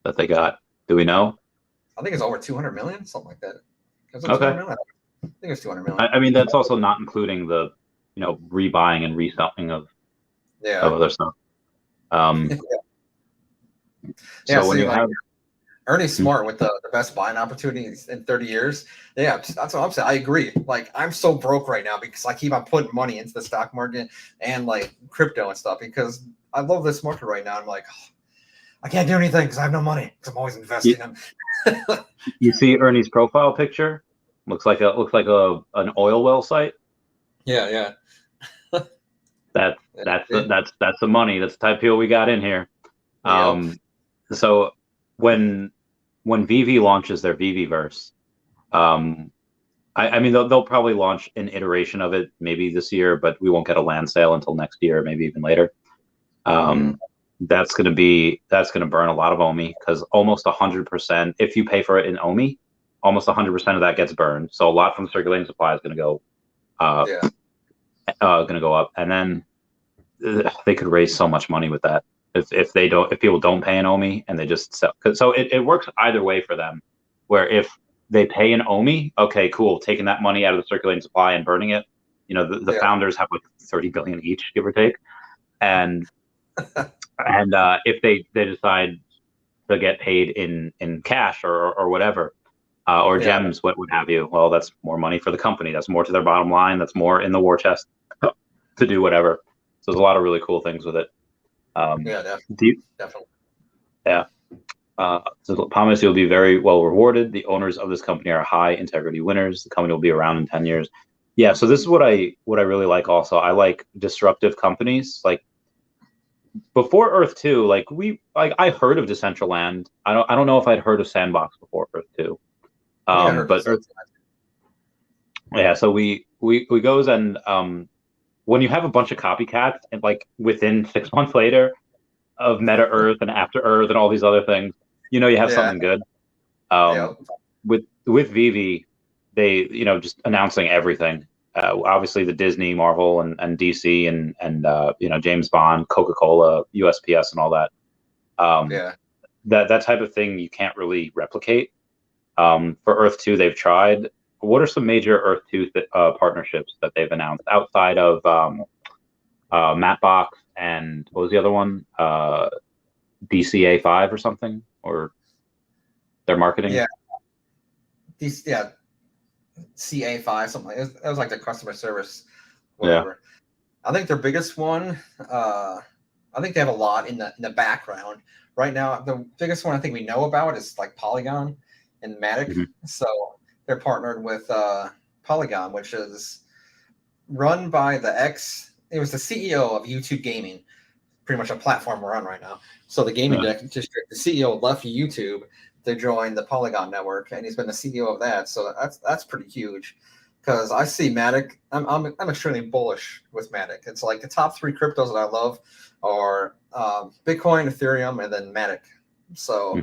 that they got? Do we know? I think it's over 200 million, something like that. Okay. I think it's 200 million. I mean, that's also not including the, rebuying and reselling of other stuff. So when you have Ernie's smart with the best buying opportunities in 30 years. Yeah, that's what I'm saying. I agree. Like, I'm so broke right now because I keep on putting money into the stock market and like crypto and stuff because I love this market right now. I'm like, I can't do anything because I have no money because I'm always investing in. You see Ernie's profile picture? Looks like an oil well site. Yeah. That's the money. That's the type of people we got in here. Yep. So when Veve launches their Veveverse, I mean, they'll probably launch an iteration of it maybe this year, but we won't get a land sale until next year, maybe even later. Mm. That's going to burn a lot of OMI because almost 100%, if you pay for it in OMI, almost 100% of that gets burned. So a lot from the circulating supply is going to go, Yeah. going to go up, and then they could raise so much money with that if people don't pay an OMI and they just sell. So it works either way for them, where if they pay an OMI, okay, cool, taking that money out of the circulating supply and burning it. The founders have like 30 billion each, give or take, and if they decide to get paid in cash or whatever, or gems, what have you, well, that's more money for the company. That's more to their bottom line. That's more in the war chest to do whatever. So there's a lot of really cool things with it. Definitely. Yeah. So promise you'll be very well rewarded. The owners of this company are high integrity winners. The company will be around in 10 years. Yeah. So this is what I really like. Also, I like disruptive companies. Like before Earth 2, I heard of Decentraland. I don't know if I'd heard of Sandbox before Earth 2. But Earth, yeah. So we goes and when you have a bunch of copycats and like within 6 months later of Meta Earth and After Earth and all these other things, you have something good. With Veve, they just announcing everything. Obviously the Disney, Marvel, and DC and James Bond, Coca-Cola, USPS, and all that. That type of thing you can't really replicate. For Earth 2, they've tried. What are some major Earth 2 partnerships that they've announced outside of Mapbox and what was the other one? DCA 5 or something, or their marketing? CA5, something like that. It was like the customer service, whatever. I think their biggest one, I think they have a lot in the background. Right now, the biggest one I think we know about is like Polygon and Matic. Mm-hmm. So they're partnered with Polygon, which is run by it was the CEO of YouTube Gaming, pretty much a platform we're on right now. So the gaming district, the CEO left YouTube to join the Polygon network, and he's been the CEO of that. So that's pretty huge, because I see Matic. I'm extremely bullish with Matic. It's like the top 3 cryptos that I love are Bitcoin, Ethereum, and then Matic. So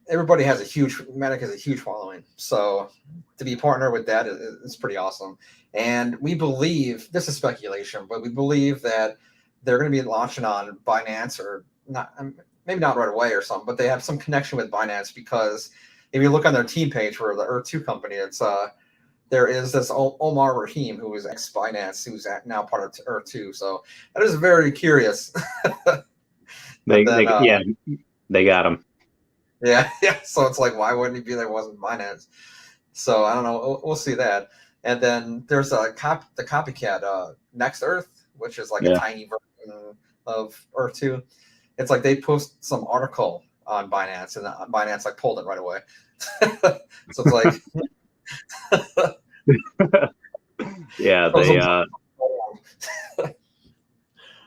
everybody has Matic has a huge following. So to be partnered with that is pretty awesome. And we believe, this is speculation, but we believe that they're going to be launching on Binance, or not. Maybe not right away or something, but they have some connection with Binance, because if you look on their team page for the Earth 2 company, it's there is this Omar Rahim, who is ex-Binance, who's now part of Earth 2. So that is very curious. They got him. Yeah. So it's like, why wouldn't he be there? It wasn't Binance. So I don't know. We'll see that. And then there's the copycat Next Earth, which is like a tiny version of Earth 2. It's like they post some article on Binance, and Binance like pulled it right away. So it's like,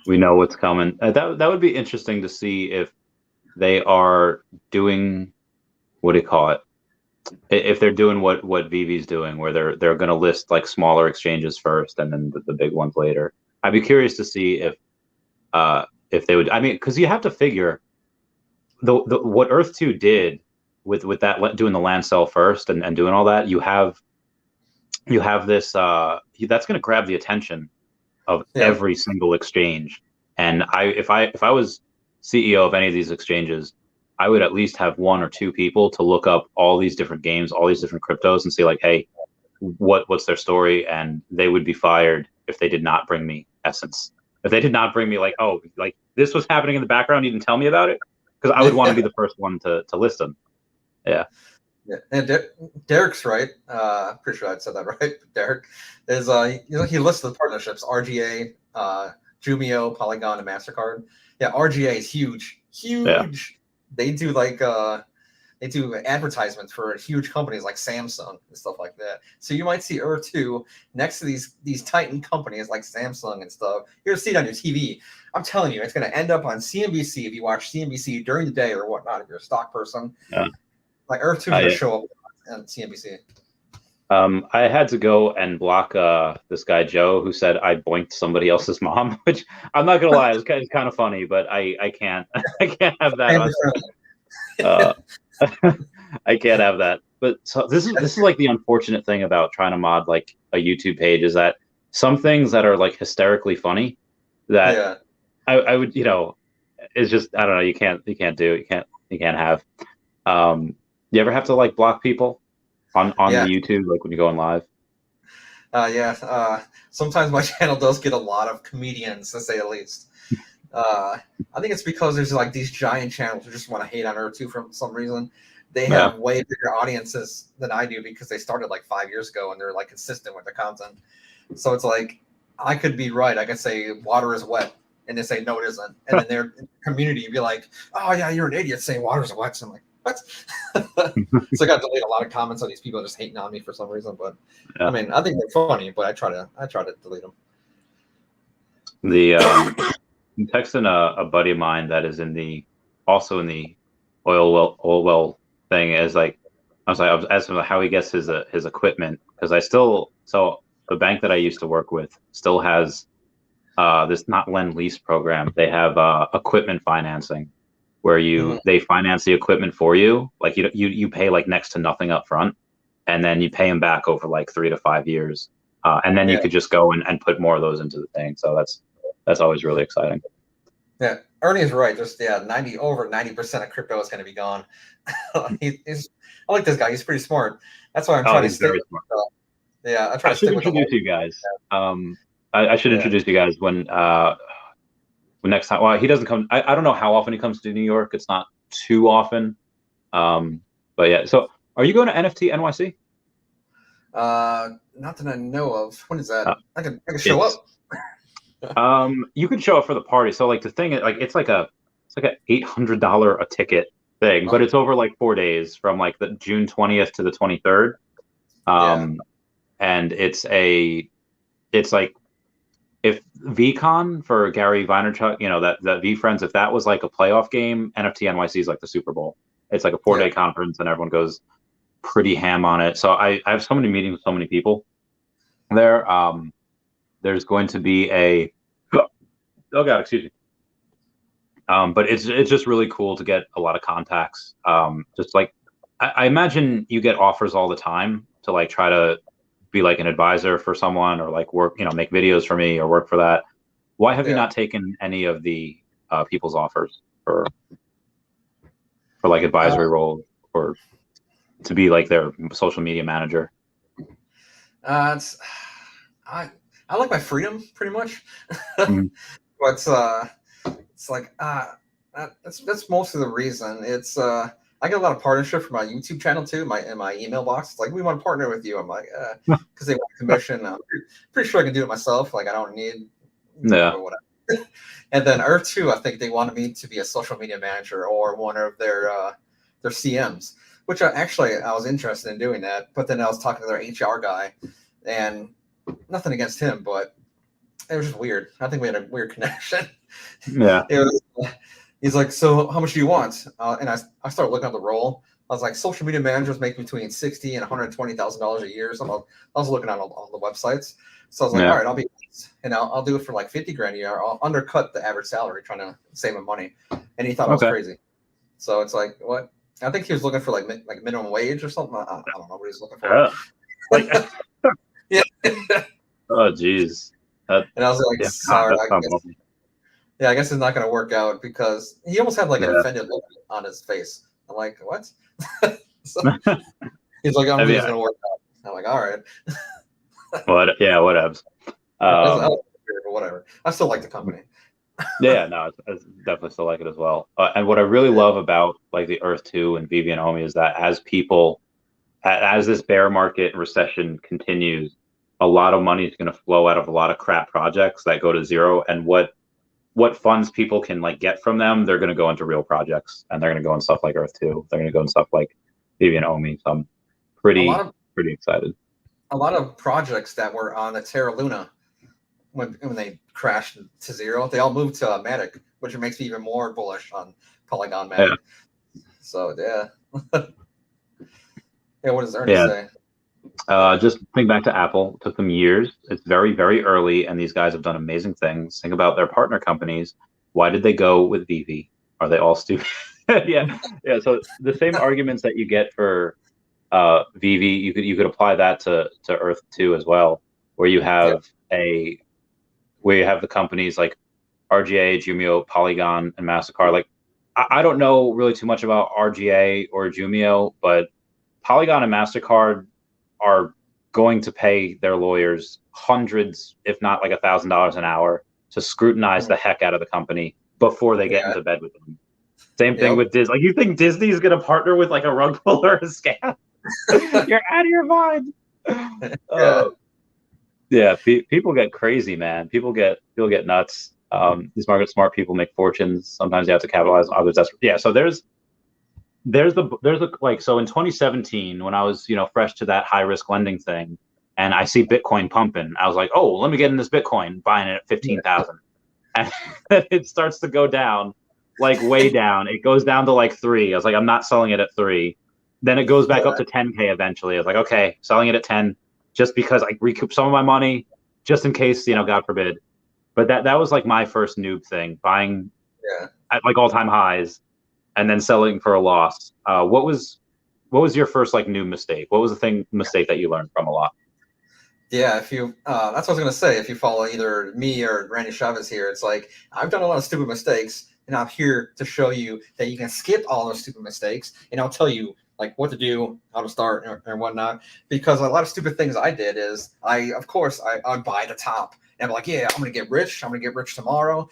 we know what's coming. That would be interesting to see if they are doing, what do you call it? If they're doing what Veve's doing, where they're going to list like smaller exchanges first and then the big ones later. I'd be curious to see if they would. I mean, because you have to figure what Earth 2 did with that, doing the land sell first and doing all that. You have this that's going to grab the attention of every single exchange. And if I was CEO of any of these exchanges, I would at least have 1 or 2 people to look up all these different games, all these different cryptos, and see like, hey, what's their story? And they would be fired if they did not bring me essence. If they did not bring me like, oh, like this was happening in the background, you didn't tell me about it, because I would want to be the first one to list them. Yeah. And Derek's right. Pretty sure I said that right. Derek is he lists the partnerships: RGA, Jumio, Polygon, and MasterCard. Yeah, RGA is huge. Yeah. They do they do advertisements for huge companies like Samsung and stuff like that. So you might see Earth 2 next to these titan companies like Samsung and stuff. You're gonna see it on your TV. I'm telling you, it's gonna end up on CNBC if you watch CNBC during the day or whatnot. If you're a stock person, like Earth 2 is gonna show up on CNBC. I had to go and block this guy Joe who said I boinked somebody else's mom, which I'm not gonna lie, it's kind of funny, but I can't I can't have that on. Uh, I can't have that. But so this is like the unfortunate thing about trying to mod like a YouTube page is that some things that are like hysterically funny that Yeah. I would it's just I don't know, you can't do it, you can't have. You ever have to like block people on Yeah. the YouTube like when you go on live? Yeah. Sometimes my channel does get a lot of comedians, to say the least. I think it's because there's like these giant channels who just want to hate on Earth 2 for some reason. They have way bigger audiences than I do because they started like 5 years ago and they're like consistent with the content. So it's like I could be right. I could say water is wet, and they say no, it isn't. And then their community be like, "Oh yeah, you're an idiot saying water is wet." So I'm like, what? So I got to delete a lot of comments on these people just hating on me for some reason. But I mean, I think they're funny, but I try to delete them. I'm texting a buddy of mine that is also in the oil well thing as like I was asking him how he gets his equipment because so the bank that I used to work with still has this not lend lease program. They have equipment financing where they finance the equipment for you. Like you pay like next to nothing up front, and then you pay them back over like 3 to 5 years, and then you could just go and put more of those into the thing. So that's always really exciting. Yeah, Ernie is right. Just over 90% of crypto is going to be gone. I like this guy. He's pretty smart. That's why I'm trying to stay. Very smart. Yeah, I try to stick with introduce you guys. I should introduce you guys when next time. Well, he doesn't come. I don't know how often he comes to New York. It's not too often. But yeah. So, are you going to NFT NYC? Not that I know of. When is that? I can show up. You can show up for the party. So like the thing is like it's like a $800 a ticket thing, but it's over like 4 days from like the June 20th to the 23rd. And it's like if VCon for Gary Vaynerchuk, that V Friends, if that was like a playoff game, NFT NYC is like the Super Bowl. It's like a 4-day conference and everyone goes pretty ham on it. So I have so many meetings with so many people there. There's going to be oh god, excuse me. But it's just really cool to get a lot of contacts. Just like I imagine you get offers all the time to like try to be like an advisor for someone or like work, make videos for me or work for that. Why have you not taken any of the people's offers for like advisory role or to be like their social media manager? I like my freedom pretty much, but it's like that's most of the reason. It's I get a lot of partnership from my YouTube channel too. In my email box, it's like we want to partner with you. I'm like, because they want commission. I'm pretty sure I can do it myself. Like I don't need whatever. And then Earth 2, I think they wanted me to be a social media manager or one of their CMs, which I was interested in doing that. But then I was talking to their HR guy, and nothing against him, but it was just weird. I think we had a weird connection. Yeah. He's like, so how much do you want? And I started looking at the role. I was like, social media managers make between $60,000 and $120,000 a year. So I was looking at all the websites. So I was like, all right, I'll be, and I'll do it for like 50 grand a year. I'll undercut the average salary, trying to save him money. And he thought I was crazy. So it's like, what? I think he was looking for like minimum wage or something. I don't know what he was looking for. Yeah. Oh, geez. And I was like, sorry. I guess it's not going to work out because he almost had like an offended look on his face. I'm like, what? So, he's like, I'm just going to work out. I'm like, all right. Whatevs. Whatever. I still like the company. No, I definitely still like it as well. And what I really love about like the Earth 2 and Veve and OMI is that as this bear market recession continues, a lot of money is going to flow out of a lot of crap projects that go to zero. And what funds people can like get from them, they're going to go into real projects, and they're going to go in stuff like Earth 2. They're going to go in stuff like Veve and OMI. So I'm pretty excited. A lot of projects that were on the Terra Luna when they crashed to zero, they all moved to Matic, which makes me even more bullish on Polygon Matic. So yeah. Yeah, what does Ernie say? Just think back to Apple. It took them years. It's very, very early, and these guys have done amazing things. Think about their partner companies. Why did they go with Veve? Are they all stupid? Yeah, yeah. So the same arguments that you get for Veve, you could apply that to Earth 2 as well, where you Yeah. have the companies like RGA, Jumio, Polygon, and Mastercard. Like, I don't know really too much about RGA or Jumio, but Polygon and Mastercard are going to pay their lawyers hundreds, if not like $1,000 an hour, to scrutinize the heck out of the company before they get Yeah. into bed with them. Same thing Yep. with Disney. Like, you think Disney's going to partner with like a rug puller or a scam? You're out of your mind. Yeah. Yeah, people get crazy, man. People get nuts. These market smart people make fortunes. Sometimes you have to capitalize on others. That's yeah. So there's like, so in 2017 when I was fresh to that high risk lending thing, and I see Bitcoin pumping, I was like, oh, let me get in this Bitcoin, buying it at 15,000, and it starts to go down, like way down. It goes down to like 3. I was like, I'm not selling it at 3. Then it goes back up to 10K eventually. I was like, okay, selling it at 10, just because I recoup some of my money, just in case, God forbid. But that was like my first noob thing, buying Yeah. at like all time highs and then selling for a loss. What was your first like new mistake? What was the mistake that you learned from a lot? Yeah, if you that's what I was gonna say. If you follow either me or Randy Chavez here, it's like I've done a lot of stupid mistakes, and I'm here to show you that you can skip all those stupid mistakes, and I'll tell you like what to do, how to start, or whatnot. Because a lot of stupid things I did is of course, I'd buy the top, and I'm like, yeah, I'm gonna get rich. I'm gonna get rich tomorrow,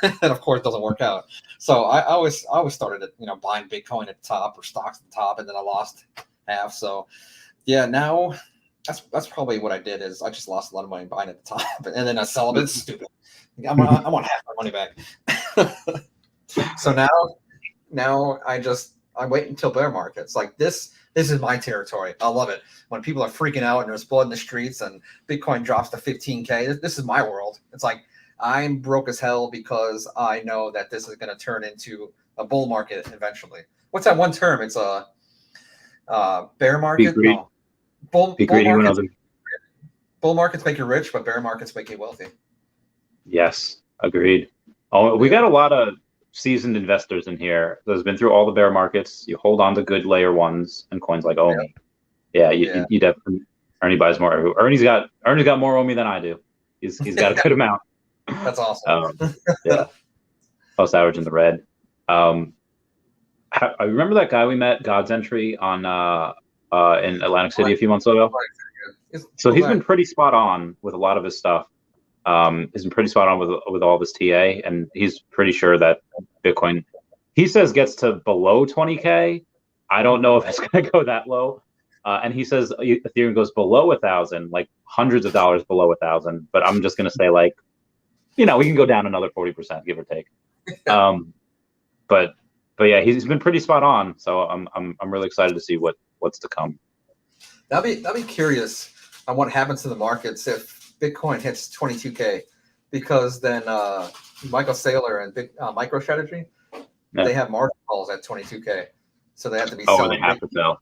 and of course, it doesn't work out. So I always started at buying Bitcoin at the top or stocks at the top, and then I lost half. So yeah, now that's probably what I did is I just lost a lot of money buying at the top, and then I sell it. It's stupid. I want half my money back. So now I wait until bear markets like this. This is my territory. I love it when people are freaking out and there's blood in the streets and Bitcoin drops to 15K. This is my world. It's like I'm broke as hell because I know that this is going to turn into a bull market eventually. What's that one term? It's a bear Be market. greedy. No, bull Be bull greedy when markets. others. Bull markets make you rich, but bear markets make you wealthy. Yes, agreed. Oh, we Yeah. got a lot of seasoned investors in here that's been through all the bear markets. You hold on to good layer ones and coins like Yeah. OMI. Yeah, Yeah. you definitely. Ernie buys more. Ernie's got more OMI than I do. He's got a good amount. That's awesome. Um, yeah, post average in the red. Um, I remember that guy we met, God's Entry, on in Atlantic City a few months ago. It's So cool he's guy. been pretty spot on with a lot of his stuff. He's been pretty spot on with all of his TA, and he's pretty sure that Bitcoin, he says, gets to below 20K. I don't know if it's going to go that low. And he says Ethereum goes below 1,000, like hundreds of dollars below 1,000. But I'm just going to say, like, we can go down another 40%, give or take. But yeah, he's been pretty spot on. So I'm really excited to see what's to come. That'd be curious on what happens to the markets if Bitcoin hits 22K, because then Michael Saylor and MicroStrategy, Yeah. they have margin calls at 22K, so they have to be Oh, selling. they have to sell.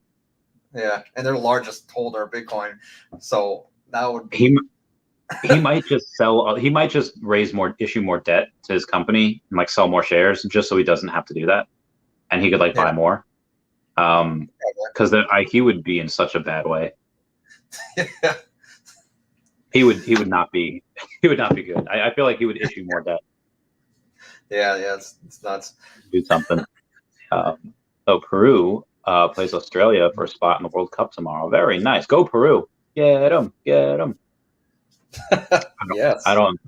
Yeah, and they're the largest holder of Bitcoin, so that would be. He might just sell. He might just issue more debt to his company and like sell more shares, just so he doesn't have to do that, and he could like buy more. Because he would be in such a bad way. Yeah. He would not be good. I feel like he would issue more debt. Yeah, it's nuts. Do something. So Peru plays Australia for a spot in the World Cup tomorrow. Very nice. Go Peru. Get them. Yes. I don't.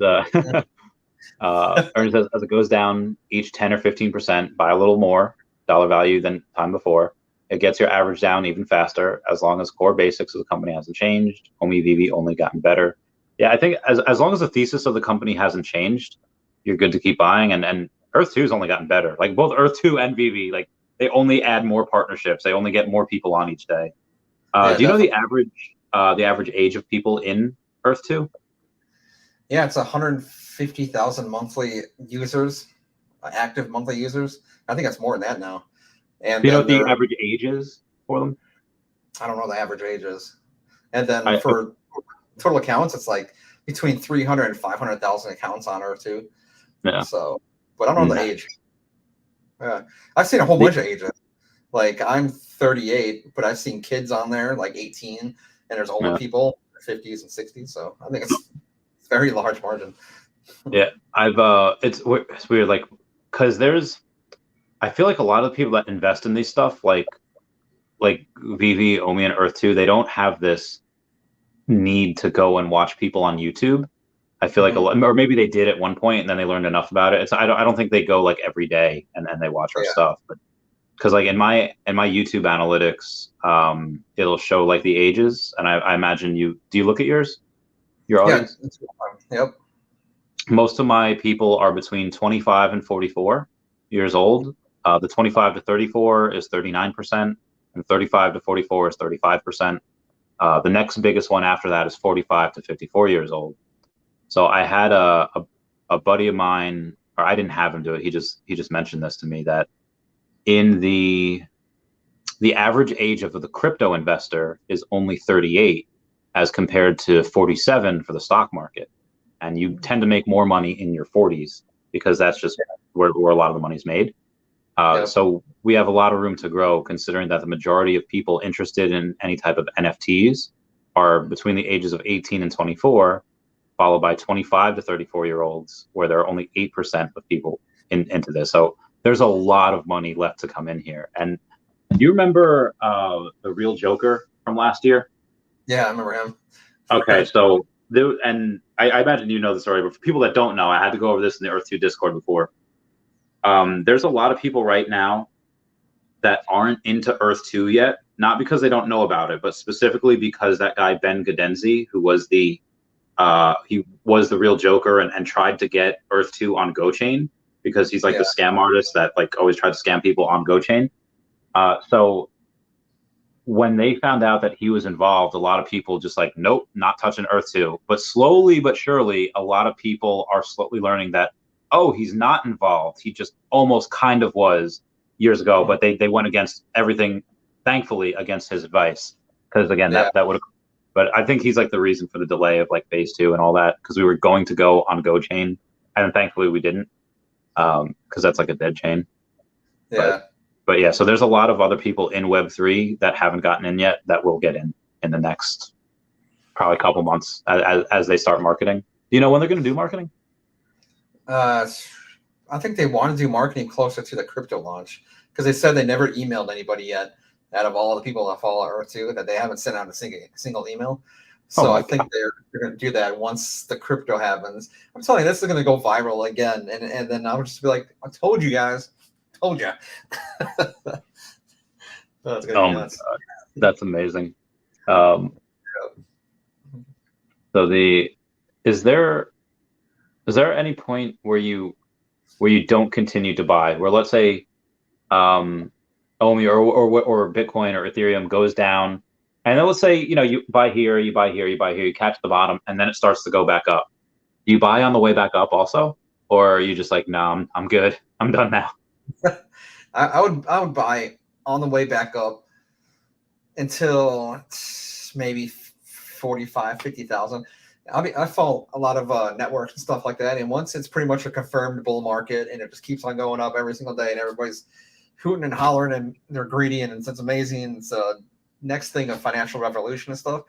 Earnings as it goes down each 10 or 15%, buy a little more dollar value than time before. It gets your average down even faster as long as core basics of the company hasn't changed. OMI Veve only gotten better. Yeah, I think as long as the thesis of the company hasn't changed, you're good to keep buying. And Earth 2 has only gotten better. Like both Earth 2 and Veve, like they only add more partnerships. They only get more people on each day. Yeah, Do you know definitely. the average age of people in Earth 2? Yeah, it's 150,000 monthly users, active monthly users. I think that's more than that now. And Do you know then what the average age is for them? I don't know the average ages. And then for total accounts, it's like between 300 and 500,000 accounts on Earth 2. Yeah. So, but I don't know the age. Yeah, I've seen a whole bunch of ages. Like I'm 38, but I've seen kids on there like 18, and there's older people, 50s and 60s. So I think it's very large margin. Yeah, it's weird, like, because I feel like a lot of the people that invest in these stuff, like Veve, OMI, and Earth 2, they don't have this need to go and watch people on YouTube. I feel like a lot, or maybe they did at one point and then they learned enough about it. I don't think they go like every day and they watch our stuff, but because like in my YouTube analytics, it'll show like the ages, and I imagine do you look at your audience? Yeah. Yep. Most of my people are between 25 and 44 years old. The 25 to 34 is 39%, and 35 to 44 is 35%. The next biggest one after that is 45 to 54 years old. So I had a buddy of mine, or I didn't have him do it. He just mentioned this to me, that in the average age of the crypto investor is only 38 as compared to 47 for the stock market. And you tend to make more money in your 40s because that's just where a lot of the money's made. So we have a lot of room to grow, considering that the majority of people interested in any type of NFTs are between the ages of 18 and 24, followed by 25 to 34-year-olds, where there are only 8% of people into this. So there's a lot of money left to come in here. And do you remember the Real Joker from last year? Yeah, I remember him. Okay, so and I imagine you know the story, but for people that don't know, I had to go over this in the Earth 2 Discord before. There's a lot of people right now that aren't into Earth 2 yet, not because they don't know about it, but specifically because that guy Ben Gadenzi, who was the Real Joker and tried to get Earth 2 on GoChain, because he's like the scam artist that like always tried to scam people on GoChain. So when they found out that he was involved, a lot of people just like, nope, not touching Earth 2. But slowly but surely, a lot of people are slowly learning that, oh, he's not involved. He just almost kind of was years ago, but they went against everything, thankfully, against his advice. Because again, that would have, but I think he's like the reason for the delay of like phase 2 and all that, because we were going to go on GoChain, and thankfully we didn't, because that's like a dead chain. Yeah. But yeah, so there's a lot of other people in Web3 that haven't gotten in yet that will get in the next probably couple months as they start marketing. Do you know when they're going to do marketing? I think they want to do marketing closer to the crypto launch, because they said they never emailed anybody yet out of all the people that follow Earth 2, that they haven't sent out a single email. So I think they're going to do that once the crypto happens. I'm telling you, this is going to go viral again. And then I'll just be like, I told you guys. Told you. That's gonna be nuts. God. That's amazing. So is there any point where you don't continue to buy, where let's say OMI or Bitcoin or Ethereum goes down, and then let's say you buy here, you catch the bottom, and then it starts to go back up. Do you buy on the way back up also, or are you just like, no, I'm good, I'm done now? I would buy on the way back up until maybe 45, 50,000. I follow a lot of networks and stuff like that, and once it's pretty much a confirmed bull market and it just keeps on going up every single day, and everybody's hooting and hollering and they're greedy and it's amazing, it's next thing of financial revolution and stuff.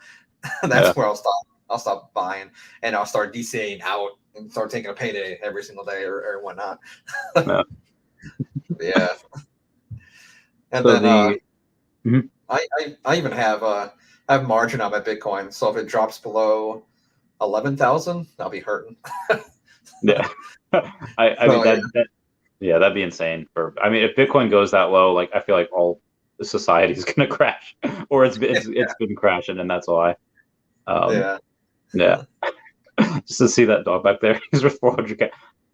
That's where I'll stop buying, and I'll start DCAing out and start taking a payday every single day or whatnot. Yeah. And so then I even have margin on my Bitcoin, so if it drops below 11,000, I'll be hurting. Yeah. I mean that'd be insane. If Bitcoin goes that low, like I feel like all the society is gonna crash, or it's been crashing, and that's why. Yeah. Just to see that dog back there, he's worth 400K.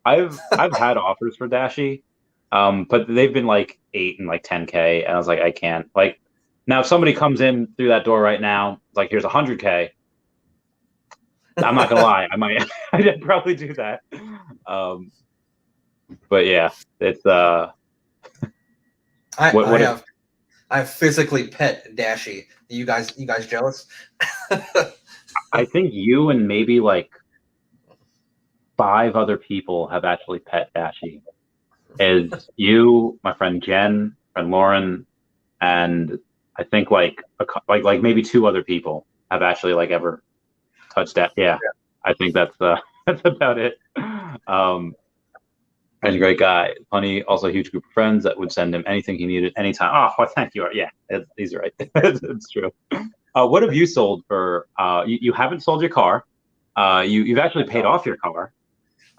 I've had offers for Dashi, but they've been like 8 and like 10K, and I was like, I can't. Like, now if somebody comes in through that door right now, like, here's 100K, I'm not gonna lie, I'd probably do that. But yeah, it's I physically pet Dashy. You guys jealous? I think you and maybe like 5 other people have actually pet Dashy. Is you, my friend Jen, friend Lauren, and I think like like maybe 2 other people have actually like ever touched that. Yeah, I think that's that's about it. He's a great guy. Funny, also a huge group of friends that would send him anything he needed anytime. Oh, well, thank you. Yeah, he's right. It's true. What have you sold for? You haven't sold your car. You've actually paid off your car.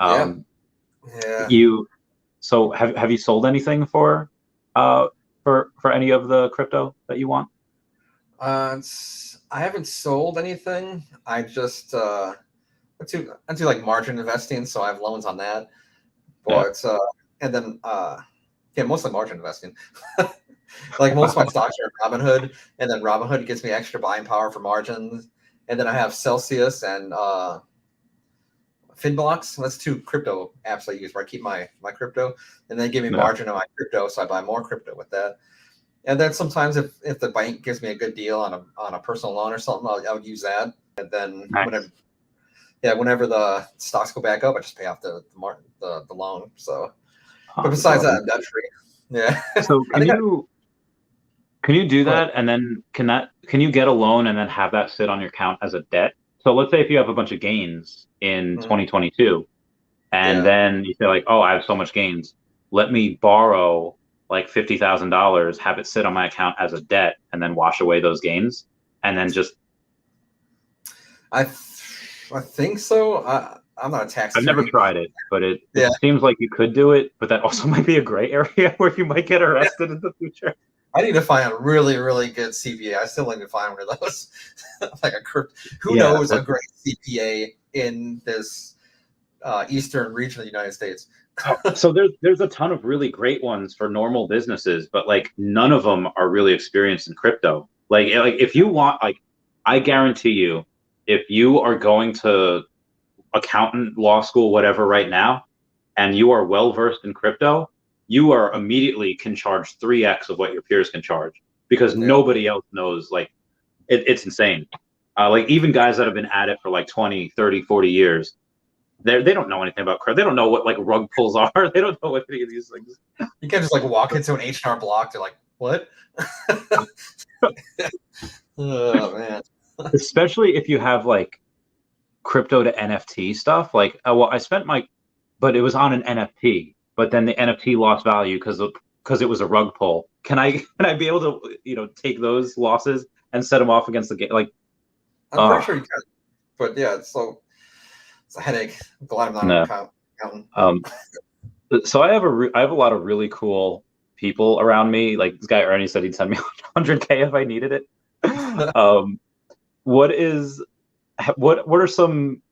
Yeah. You so have you sold anything for any of the crypto that you want? I haven't sold anything. I just I do like margin investing, so I have loans on that. But and then yeah, mostly margin investing. Like most of my stocks are in Robinhood, and then Robinhood gives me extra buying power for margins. And then I have Celsius and Finblocks. That's 2 crypto apps I use where I keep my crypto, and they give me margin on my crypto, so I buy more crypto with that. And then sometimes if the bank gives me a good deal on a personal loan or something, I would use that. And then whenever the stocks go back up, I just pay off the loan. So, but besides that, I'm debt free. Yeah. So can you do that, and then can you get a loan and then have that sit on your account as a debt? So let's say if you have a bunch of gains in 2022, and then you say like, oh, I have so much gains, let me borrow like $50,000, have it sit on my account as a debt, and then wash away those gains, and then just. I think so. I'm not a tax attorney. I've never tried it, but it seems like you could do it, but that also might be a gray area where you might get arrested in the future. I need to find a really, really good CPA. I still need to find one of those. Like who knows a great CPA in this eastern region of the United States? So there's a ton of really great ones for normal businesses, but like none of them are really experienced in crypto. Like if you want, like I guarantee you, if you are going to accountant, law school, whatever right now, and you are well versed in crypto, you are immediately can charge 3x of what your peers can charge because nobody else knows. Like it's insane. Like even guys that have been at it for like 20, 30, 40 years, they don't know anything about crypto. They don't know what like rug pulls are. They don't know what any of these things. You can't just like walk into an H&R Block. They're like, what? Oh man. Especially if you have like crypto to NFT stuff. Like, well, I spent but it was on an NFT. But then the NFT lost value because it was a rug pull. Can I be able to take those losses and set them off against the game? Like, I'm pretty sure you can. But yeah, it's a headache. I'm glad I'm not an accountant. So I have a lot of really cool people around me. Like this guy Ernie said he'd send me 100K if I needed it. What are some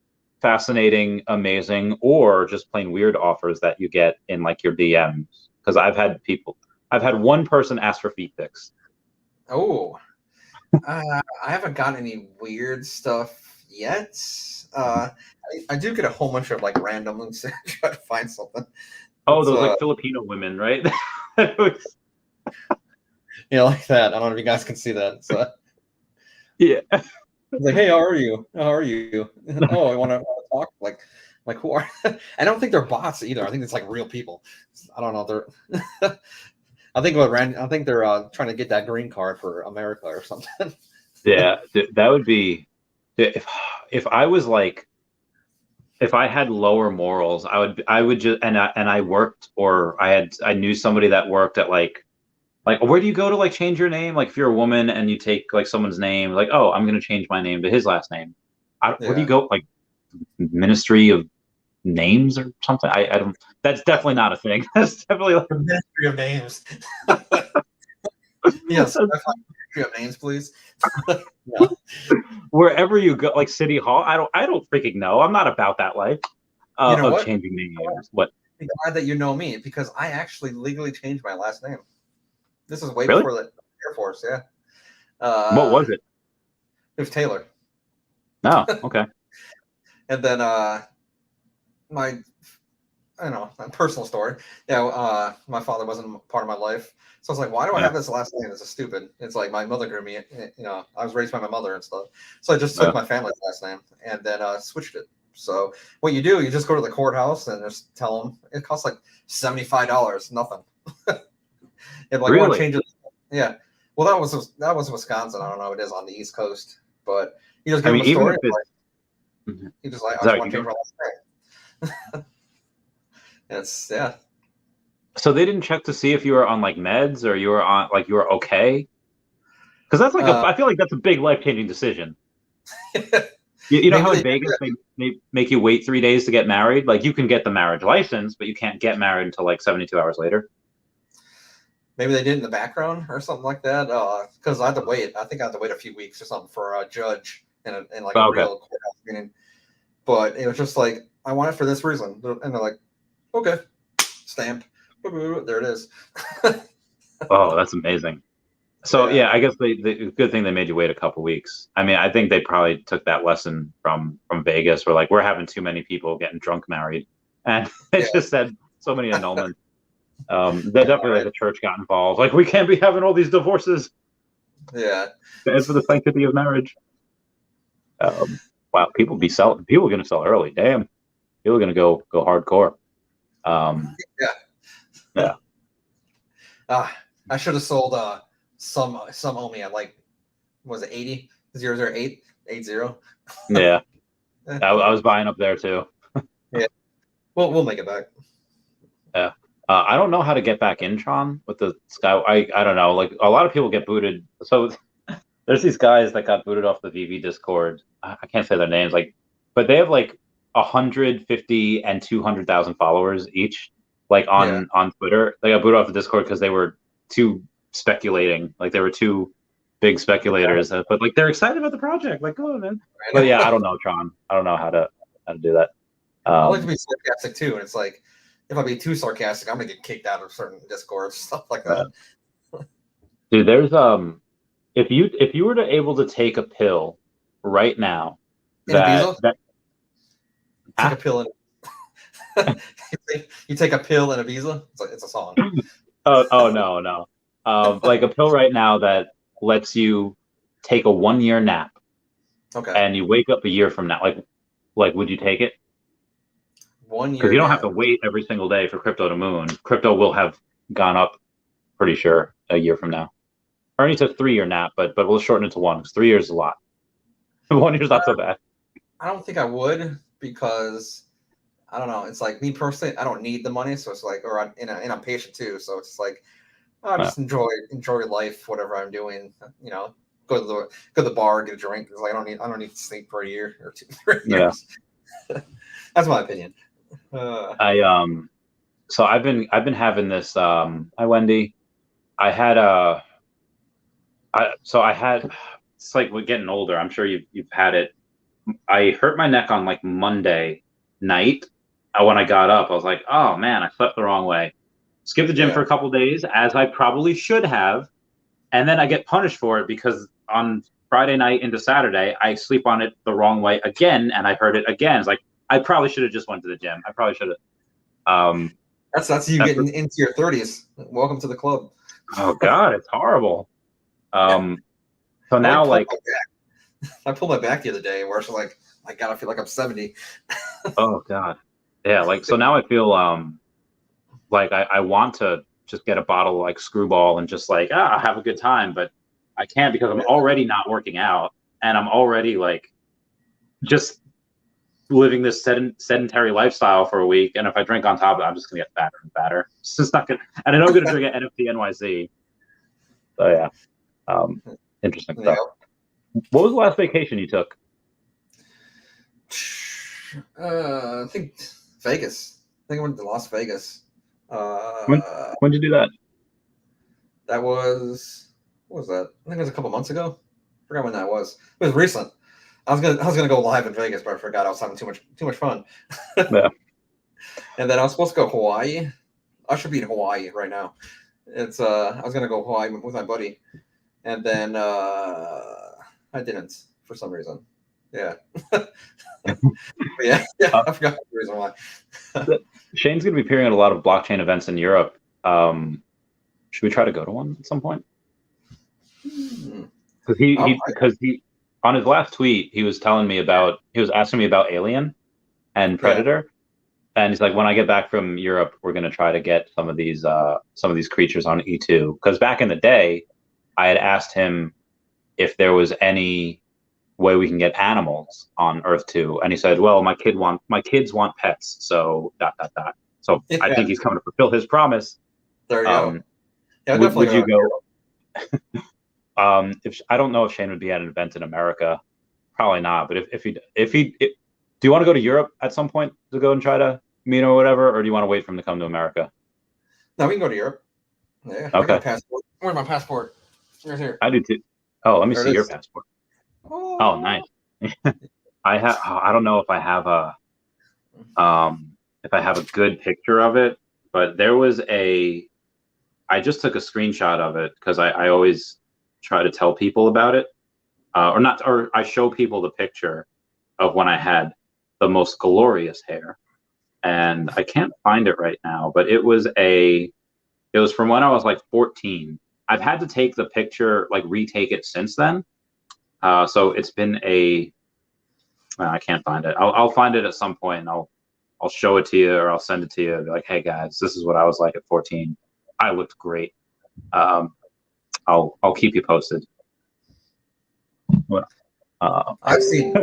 fascinating, amazing, or just plain weird offers that you get in like your DMs? Because I've had one person ask for feet pics. Oh, I haven't gotten any weird stuff yet. I do get a whole bunch of like random links to try to find something. Oh, those like Filipino women, right? Yeah, like that. I don't know if you guys can see that. So. Yeah. It's like, hey, how are you? How are you? Oh, I want to talk. Like who are? I don't think they're bots either. I think it's like real people. I don't know. They're. I think they're trying to get that green card for America or something. Yeah, that would be if I was like, if I had lower morals, I would just and I worked, or I knew somebody that worked at like where do you go to like change your name? Like if you're a woman and you take like someone's name, like, oh, I'm gonna change my name to his last name. Where do you go? Like Ministry of Names or something? I don't. That's definitely not a thing. That's definitely like the Ministry of Names. Yes, Ministry of Names, please. Yeah. Wherever you go, like City Hall, I don't freaking know. I'm not about that life of changing names. What? I'm glad that you know me because I actually legally changed my last name. This is way really? before the Air Force, yeah. What was it? It was Taylor. Oh, okay. And then my a personal story. My father wasn't part of my life, so I was like, why do I have this last name? This is stupid. It's like my mother grew me. I was raised by my mother and stuff, so I just took my family's last name and then switched it. So what you do, you just go to the courthouse and just tell them it costs like $75, nothing. If like want to change it, yeah. Well, that was Wisconsin. I don't know. It is on the East Coast, but you just give them a story. You just like, I just want to change my last name. It's So they didn't check to see if you were on like meds or you were on like you were okay, because that's like I feel like that's a big life-changing decision. You know how in Vegas they make you wait 3 days to get married? Like you can get the marriage license, but you can't get married until like 72 hours later. Maybe they did in the background or something like that. Because I had to wait. I think I had to wait a few weeks or something for a judge in like a real courthouse meeting. But it was just like, I want it for this reason, and they're like, okay, stamp. There it is. Oh, that's amazing. So yeah, I guess the good thing they made you wait a couple weeks. I mean, I think they probably took that lesson from Vegas, where like we're having too many people getting drunk married, and they just said so many annulments. They definitely like the church got involved. Like we can't be having all these divorces. Yeah, bad for the sanctity of marriage. Wow, people are going to sell early. Damn, people are going to go hardcore. Yeah. I should have sold some OMI at like, was it 80 008 80? Yeah, I was buying up there too. Yeah, we'll make it back. Yeah. I don't know how to get back in Tron with the Sky. I don't know. Like a lot of people get booted. So there's these guys that got booted off the Veve Discord. I can't say their names, but they have like 150 and 200,000 followers each. Like on Twitter, they got booted off the Discord because they were too speculating. Like they were too big speculators. But like they're excited about the project. Like, go on, man. But yeah, I don't know Tron. I don't know how to do that. I like to be sarcastic too, and it's like, if I be too sarcastic, I'm gonna get kicked out of certain Discords, stuff like that. Dude, there's if you were to able to take a pill right now, take a pill you take a pill in Ibiza. It's a song. Oh no. Like a pill right now that lets you take a 1 year nap. Okay. And you wake up a year from now. Like would you take it? 1 year. Because you don't have to wait every single day for crypto to moon. Crypto will have gone up, pretty sure, a year from now. Ernie says 3 year nap, but we'll shorten it to 1 because 3 years is a lot. 1 year's not so bad. I don't think I would, because I don't know. It's like, me personally, I don't need the money, so it's like, and I'm patient too, so it's like, I just enjoy life, whatever I'm doing. Go to the bar, get a drink. It's like, I don't need to sleep for a year or 2, 3 years. Yeah. That's my opinion. So I've been having this. Hi Wendy. It's like we're getting older. I'm sure you've had it. I hurt my neck on like Monday night. When I got up, I was like, oh man, I slept the wrong way. Skipped the gym for a couple days, as I probably should have. And then I get punished for it because on Friday night into Saturday, I sleep on it the wrong way again, and I hurt it again. It's like, I probably should have just went to the gym. I probably should have. That's you getting into your 30s. Welcome to the club. Oh God, it's horrible. So now, like, I pulled my back the other day, where it's like, my God, I feel like I'm 70. Oh God, yeah. Like, so now I feel like I want to just get a bottle of like Screwball and just like have a good time, but I can't because I'm already not working out, and I'm already like just living this sedentary lifestyle for a week. And if I drink on top of it, I'm just gonna get fatter and fatter. It's just not good. And I know I'm gonna drink at NFT NYC. So yeah, interesting stuff. What was the last vacation you took? I think Vegas. I think I went to Las Vegas. When did you do that? That was, what was that? I think it was a couple months ago. I forgot when that was. It was recent. I was gonna go live in Vegas, but I forgot. I was having too much fun. Yeah. And then I was supposed to go Hawaii. I should be in Hawaii right now. I was gonna go Hawaii with my buddy, and then I didn't, for some reason. Yeah. Yeah. I forgot the reason why. Shane's going to be appearing at a lot of blockchain events in Europe. Should we try to go to one at some point? Because he on his last tweet, he was asking me about Alien and Predator. And he's like, when I get back from Europe, we're going to try to get some of these creatures on E2. Because back in the day, I had asked him if there was any way we can get animals on Earth 2, and he said, "Well, my kids want pets, so ... So I think he's coming to fulfill his promise. There you go. Yeah, would you go? If I don't know if Shane would be at an event in America, probably not. But if he, do you want to go to Europe at some point to go and try to meet him or whatever, or do you want to wait for him to come to America? No, we can go to Europe. Yeah. Okay. I got a passport. Where's my passport? Here's here. I do too. Oh, let me see your passport. Oh, nice. I don't know if I have a good picture of it, but there was I just took a screenshot of it because I always try to tell people about it, or I show people the picture of when I had the most glorious hair, and I can't find it right now, but it was from when I was like 14. I've had to take the picture, like retake it since then. So it's been I can't find it. I'll find it at some point, and I'll show it to you, or I'll send it to you. Be like, hey guys, this is what I was like at 14. I looked great. I'll keep you posted. I've seen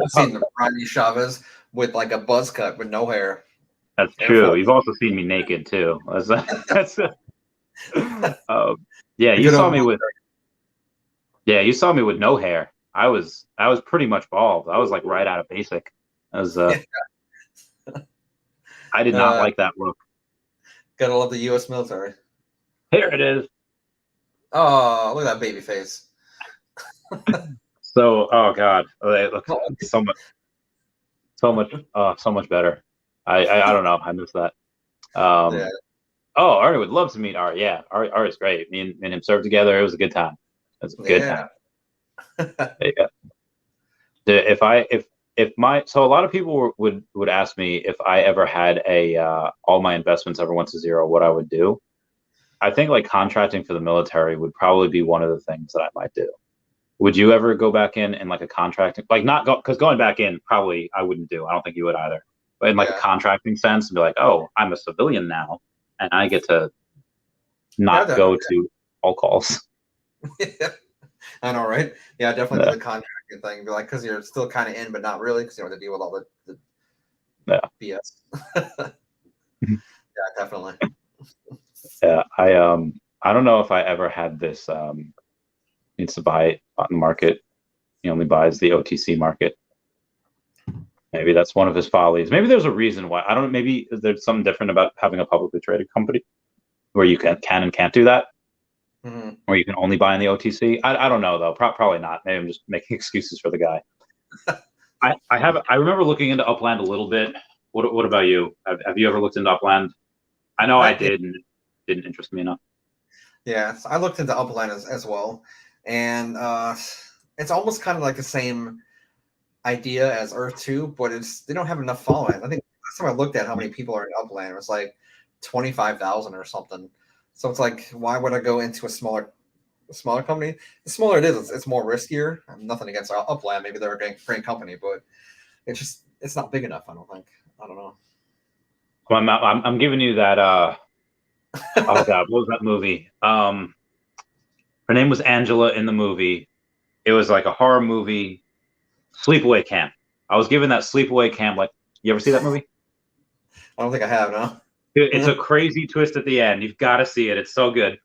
Randy Chavez with like a buzz cut with no hair. That's true. You've also seen me naked too. Yeah, you saw me with. Yeah, you saw me with no hair. I was pretty much bald. I was like right out of basic. I did not like that look. Gotta love the U.S. military. Here it is. Oh, look at that baby face. So, oh god, it looks so much better. I don't know. I missed that. Oh, Arya would love to meet Arya. Yeah, Arya's great. Me and him served together. It was a good time. It was a good time. So a lot of people would ask me if I ever had all my investments ever went to zero, what I would do. I think like contracting for the military would probably be one of the things that I might do. Would you ever go back in like a contracting, like not go, because going back in probably I wouldn't do. I don't think you would either. But in like a contracting sense, and be like, oh, I'm a civilian now, and I get to not go to all calls. I know, right? Yeah, definitely do the contracting thing. Be like, because you're still kind of in, but not really, because you have to deal with all the BS. Yeah, definitely. Yeah, I don't know if I ever had this. Needs to buy on the market. He only buys the OTC market. Maybe that's one of his follies. Maybe there's a reason why. I don't know. Maybe there's something different about having a publicly traded company where you can and can't do that. Mm-hmm. Or you can only buy in the OTC. I don't know though. Probably not. Maybe I'm just making excuses for the guy. I remember looking into Upland a little bit. What about you? Have you ever looked into Upland? I know I did, and it didn't interest me enough. Yeah, so I looked into Upland as well, and it's almost kind of like the same idea as Earth 2, but they don't have enough following. I think last time I looked at how many people are in Upland, it was like 25,000 or something. So it's like, why would I go into a smaller company? The smaller it is, it's more riskier. I'm nothing against Upland. Maybe they're a great company, but it's not big enough. I don't think. I don't know. Well, I'm giving you that. Oh God, what was that movie? Her name was Angela in the movie. It was like a horror movie. Sleepaway Camp. I was given that Sleepaway Camp. Like, you ever see that movie? I don't think I have. No. Dude, it's a crazy twist at the end. You've got to see it. It's so good.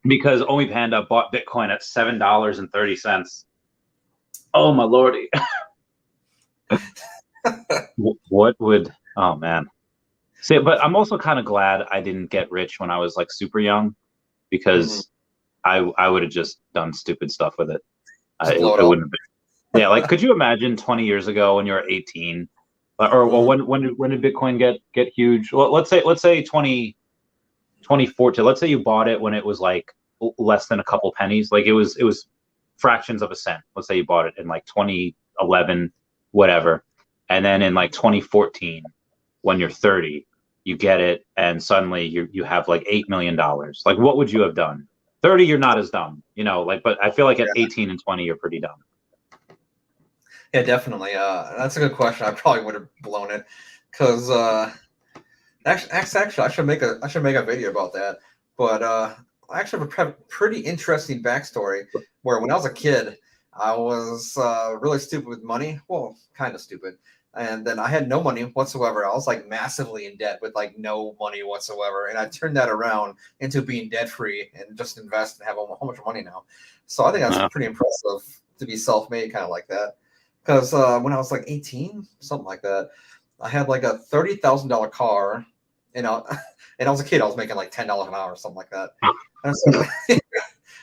Because OMI Panda bought Bitcoin at $7.30. Oh my lordy. What would? Oh man. See, but I'm also kind of glad I didn't get rich when I was like super young, because I would have just done stupid stuff with it. It wouldn't have been. Yeah, like could you imagine 20 years ago when you were 18, or when did Bitcoin get huge? Well, let's say 2014. Let's say you bought it when it was like less than a couple pennies. Like it was fractions of a cent. Let's say you bought it in like 20 11, whatever. And then in like 2014, when you're 30, you get it, and suddenly you have like $8 million. Like, what would you have done? 30, you're not as dumb, like, but I feel like at 18 and 20, you're pretty dumb. Yeah, definitely. That's a good question. I probably would have blown it, because actually, I should make a video about that. But I actually have a pretty interesting backstory where when I was a kid, I was really stupid with money. Well, kind of stupid. And then I had no money whatsoever. I was like massively in debt with like no money whatsoever. And I turned that around into being debt free and just invest and have a whole bunch of money now. So I think that's pretty impressive to be self-made kind of like that. Because when I was like 18, something like that, I had like a $30,000 car. And I was a kid. I was making like $10 an hour or something like that. And so I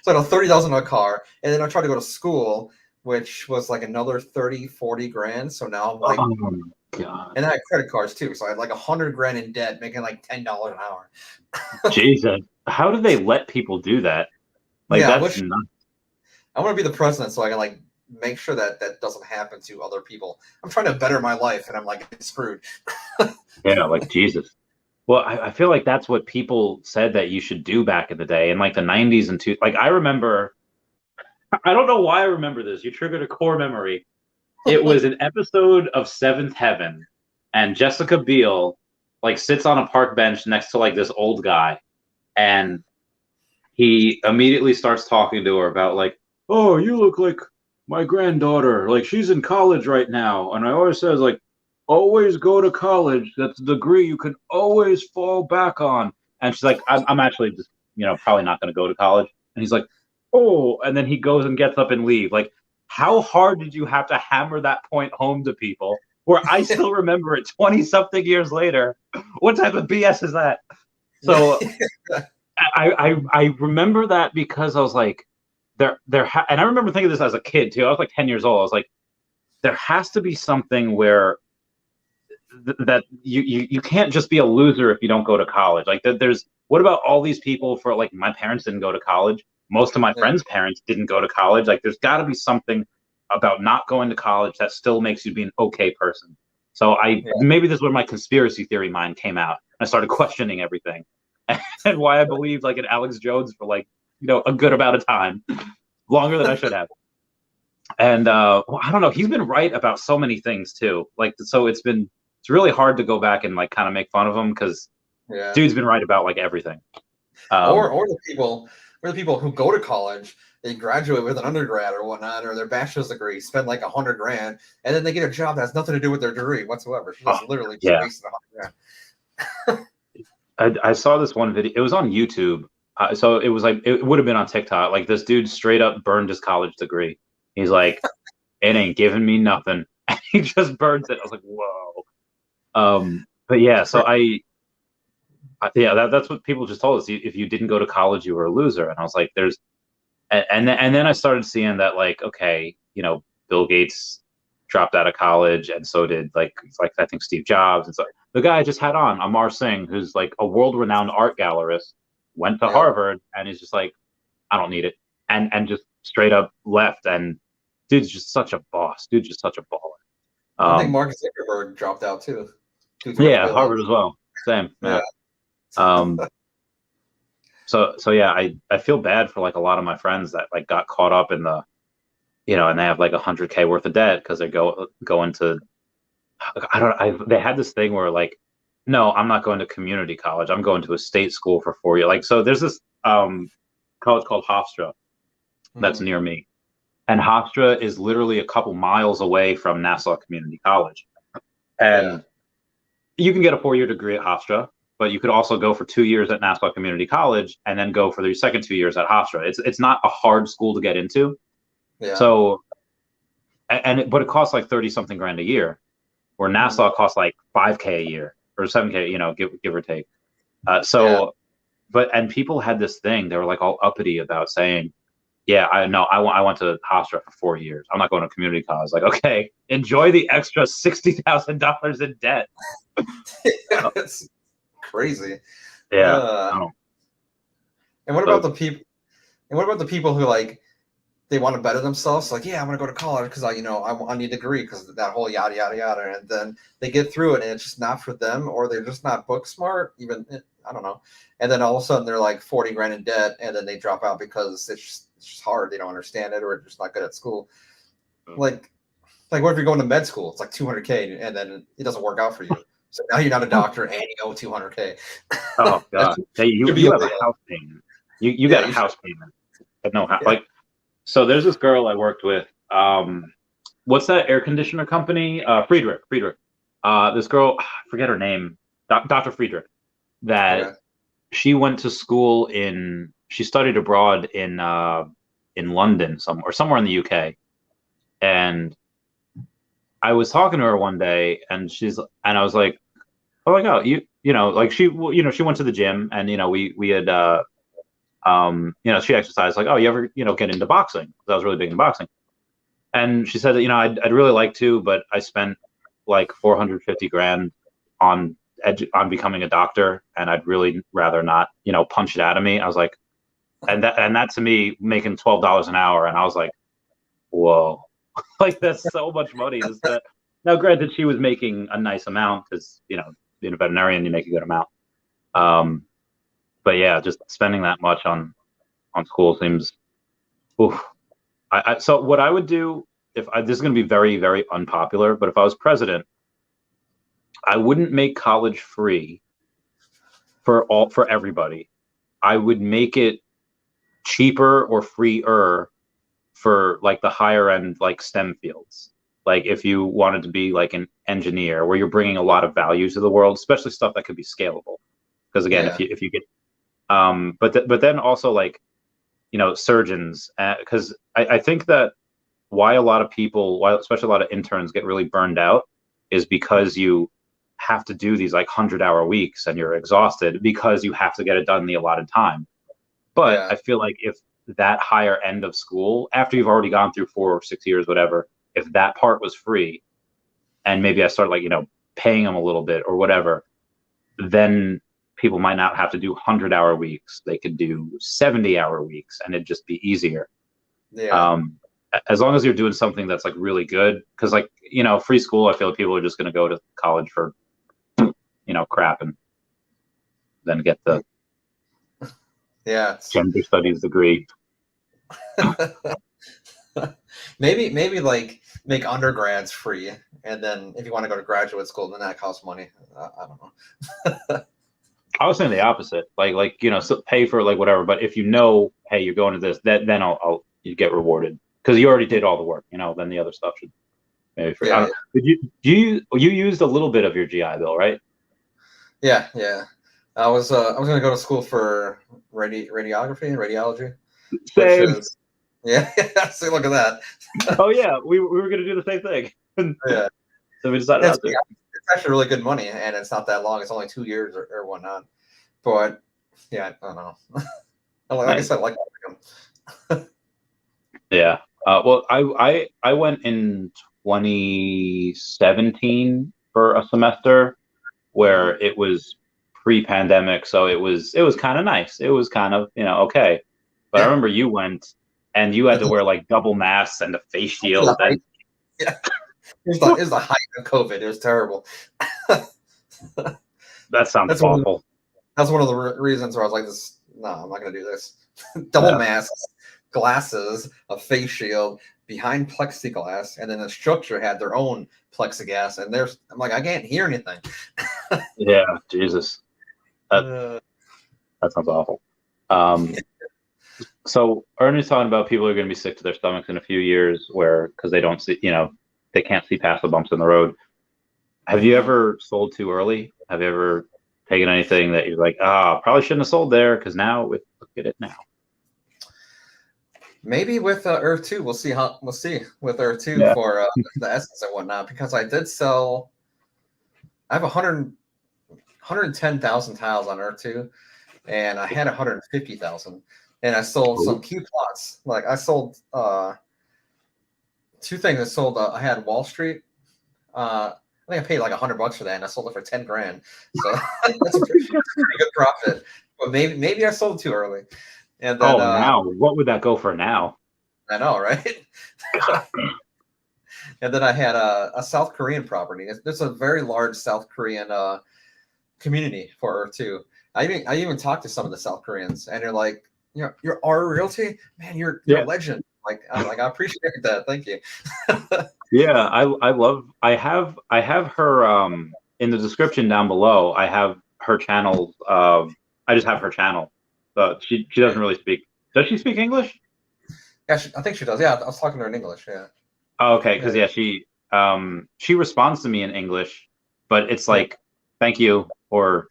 had a $30,000 car. And then I tried to go to school, which was like another 30, 40 grand. So now I'm like, oh my God. And I had credit cards too. So I had like 100 grand in debt, making like $10 an hour. Jesus. How do they let people do that? Like, yeah, that's nuts. I want to be the president so I can like make sure that doesn't happen to other people. I'm trying to better my life and I'm like screwed. Yeah, like Jesus. Well, I feel like that's what people said that you should do back in the day in like the 90s and like I remember, I don't know why I remember this. You triggered a core memory. It was an episode of Seventh Heaven, and Jessica Biel like sits on a park bench next to like this old guy, and he immediately starts talking to her about like, oh, you look like my granddaughter. Like, she's in college right now. And I always says like, always go to college. That's a degree you can always fall back on. And she's like, I'm actually just, probably not going to go to college. And he's like, oh, and then he goes and gets up and leave. Like, how hard did you have to hammer that point home to people where I still remember it 20 something years later? What type of BS is that? So I remember that because I was like, and I remember thinking this as a kid too. I was like 10 years old. I was like, there has to be something where that you can't just be a loser if you don't go to college. Like what about all these people for like my parents didn't go to college. Most of my friends' parents didn't go to college. Like there's got to be something about not going to college that still makes you be an okay person. So maybe this is where my conspiracy theory mind came out. I started questioning everything and why I believed like in Alex Jones for like, a good amount of time, longer than I should have. And I don't know, he's been right about so many things too. Like, so it's really hard to go back and like kind of make fun of him because dude's been right about like everything. Or the people who go to college, they graduate with an undergrad or whatnot, or their bachelor's degree, spend like 100 grand, and then they get a job that has nothing to do with their degree whatsoever. She just literally just wasted 100 grand. I saw this one video. It was on YouTube. So it was like, it would have been on TikTok. Like this dude straight up burned his college degree. He's like, it ain't giving me nothing. And he just burns it. I was like, whoa. But yeah, so that's what people just told us. If you didn't go to college, you were a loser. And I was like, and then I started seeing that like, okay, Bill Gates dropped out of college, and so did like I think Steve Jobs. And so the guy I just had on, Amar Singh, who's like a world-renowned art gallerist, went to Harvard, and he's just like, I don't need it, and just straight up left. And dude's just such a boss. Dude's just such a baller. I think Mark Zuckerberg dropped out too. Yeah, Harvard as well. Same. Yeah. So yeah, I feel bad for like a lot of my friends that like got caught up in the, and they have like $100K worth of debt because they go into, they had this thing where like, no, I'm not going to community college. I'm going to a state school for 4 years. Like, so there's this college called Hofstra that's near me. And Hofstra is literally a couple miles away from Nassau Community College. And you can get a 4-year degree at Hofstra, but you could also go for 2 years at Nassau Community College and then go for your second 2 years at Hofstra. It's not a hard school to get into. Yeah. So, but it costs like 30 something grand a year, where Nassau costs like 5K a year or 7K, give or take. And people had this thing, they were like all uppity about saying, yeah, I went to Hofstra for 4 years. I'm not going to community college. Like, okay, enjoy the extra $60,000 in debt. It's crazy. Yeah. And what about the people? And what about the people who like they want to better themselves. Like, yeah, I'm going to go to college because I need a degree because of that whole yada, yada, yada. And then they get through it and it's just not for them, or they're just not book smart. Even, I don't know. And then all of a sudden they're like 40 grand in debt, and then they drop out because it's just hard. They don't understand it, or they're just not good at school. Like what if you're going to med school? It's like 200K, and then it doesn't work out for you. So now you're not a doctor and you owe 200K. Oh God! Hey, you have a house payment. You got a house payment, but no house. Like, so there's this girl I worked with. What's that air conditioner company? Friedrich. This girl, I forget her name. Dr. Friedrich. That she went to school she studied abroad in London somewhere in the UK, and I was talking to her one day, and I was like, oh my God, like she went to the gym, and we had she exercised, like, oh, you ever get into boxing? Because I was really big in boxing, and she said that I'd really like to, but I spent like 450 grand on becoming a doctor, and I'd really rather not punch it out of me. I was like, and that to me, making $12 an hour, and I was like, whoa. Like, that's so much money. Now, granted, she was making a nice amount because being a veterinarian, you make a good amount. But yeah, just spending that much on school seems. Oof. So what I would do this is going to be very, very unpopular, but if I was president, I wouldn't make college free for everybody. I would make it cheaper or freer for like the higher end, like STEM fields. Like if you wanted to be like an engineer, where you're bringing a lot of value to the world, especially stuff that could be scalable. Because again, if you get, but then also like, surgeons, because I think that why especially a lot of interns get really burned out is because you have to do these like 100-hour weeks and you're exhausted because you have to get it done in the allotted time. But I feel like if that higher end of school, after you've already gone through 4 or 6 years, whatever, if that part was free, and maybe I start like paying them a little bit or whatever, then people might not have to do 100-hour weeks. They could do 70-hour weeks, and it'd just be easier. As long as you're doing something that's like really good, because like free school, I feel like people are just going to go to college for crap and then get the gender studies degree. maybe like make undergrads free, and then if you want to go to graduate school, then that costs money. I don't know. I was saying the opposite, like so pay for like whatever, but if hey, you're going to this, then you get rewarded because you already did all the work. Then the other stuff should maybe free. You used a little bit of your GI Bill, right? Yeah. I was going to go to school for radiography and radiology. Same. So look at that. Oh yeah, we were going to do the same thing. Yeah. So we decided not to. It's actually really good money, and it's not that long. It's only 2 years or whatnot. But yeah, I don't know. Like I said, I like them. Yeah. Well, I went in 2017 for a semester where it was pre-pandemic, so it was kind of nice. It was kind of okay. But I remember you went and you had to wear like double masks and a face shield. Yeah. It was the height of COVID. It was terrible. That sounds awful. That's one of the reasons where I was like, no, I'm not going to do this. Double masks, glasses, a face shield, behind plexiglass, and then the structure had their own plexiglass. And I'm like, I can't hear anything. Yeah, Jesus. That sounds awful. So Ernie's talking about people are going to be sick to their stomachs in a few years because they don't see, they can't see past the bumps in the road. Have you ever sold too early? Have you ever taken anything that you're like, probably shouldn't have sold there because now look at it now? Maybe with Earth 2, we'll see with Earth 2 for the essence and whatnot, because I did sell. I have 110,000 tiles on Earth 2, and I had 150,000, and I sold some Q plots. Like I sold 2 things. I sold. I had Wall Street. I think I paid like $100 for that, and I sold it for 10 grand. So that's a pretty good profit. But maybe I sold too early. And then, now what would that go for now? I know, right? And then I had a South Korean property. There's a very large South Korean community for Earth 2. I even talked to some of the South Koreans, and they're like, you're Arya Realty, man, you're a legend. Like, I'm like, I appreciate that. Thank you. Yeah, I have her in the description down below. I have her channel. I just have her channel. She doesn't really speak. Does she speak English? Yeah, I think she does. Yeah, I was talking to her in English. Yeah. Oh, okay, because she responds to me in English, but it's like thank you, or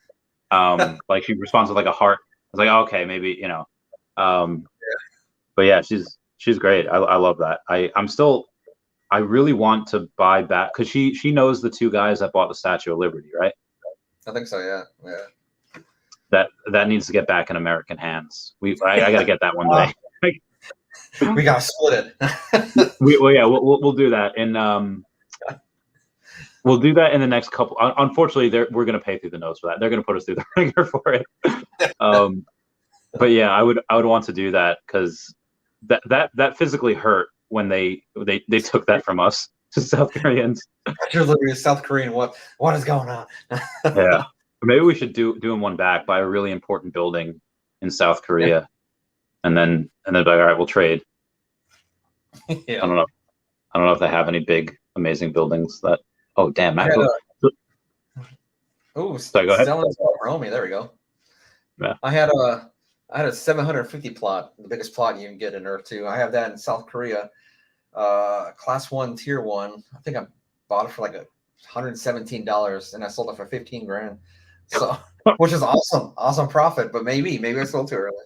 like she responds with like a heart. I was like, oh, okay, maybe but yeah, she's great. I love that. I really want to buy back because she knows the two guys that bought the Statue of Liberty, right? I think so. Yeah. That needs to get back in American hands. I got to get that one day. We gotta split it. We'll do that, and we'll do that in the next couple. Unfortunately, we're going to pay through the nose for that. They're going to put us through the ringer for it. But yeah, I would want to do that because that physically hurt when they took that from us to South Koreans. You're literally a South Korean. What is going on? Yeah, maybe we should do one back, buy a really important building in South Korea, and then be like, all right, we'll trade. Yeah. I don't know if they have any big amazing buildings that. Oh damn, Matt. Sorry, go ahead. OMI, there we go. Yeah. I had a 750 plot, the biggest plot you can get in Earth 2. I have that in South Korea, class 1, tier 1. I think I bought it for like $117, and I sold it for $15,000. So, which is awesome profit. But maybe I sold too early.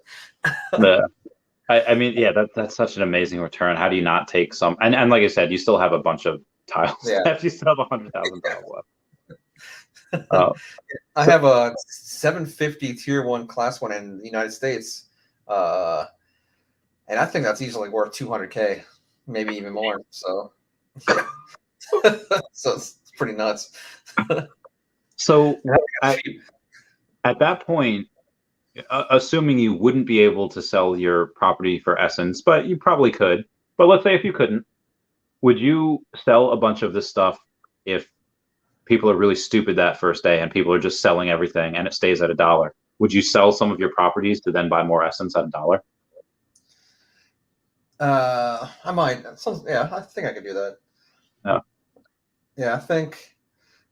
I mean, yeah, that's such an amazing return. How do you not take some? And like I said, you still have a bunch of tiles. Yeah. You still have $100,000 left. I have a 750 tier 1 class 1 in the United States, and I think that's easily worth $200K, maybe even more. So, so it's pretty nuts. So at that point, assuming you wouldn't be able to sell your property for Essence, but you probably could. But let's say if you couldn't, would you sell a bunch of this stuff if people are really stupid that first day and people are just selling everything and it stays at $1? Would you sell some of your properties to then buy more Essence at $1? I might. Yeah, I think I could do that. Yeah, I think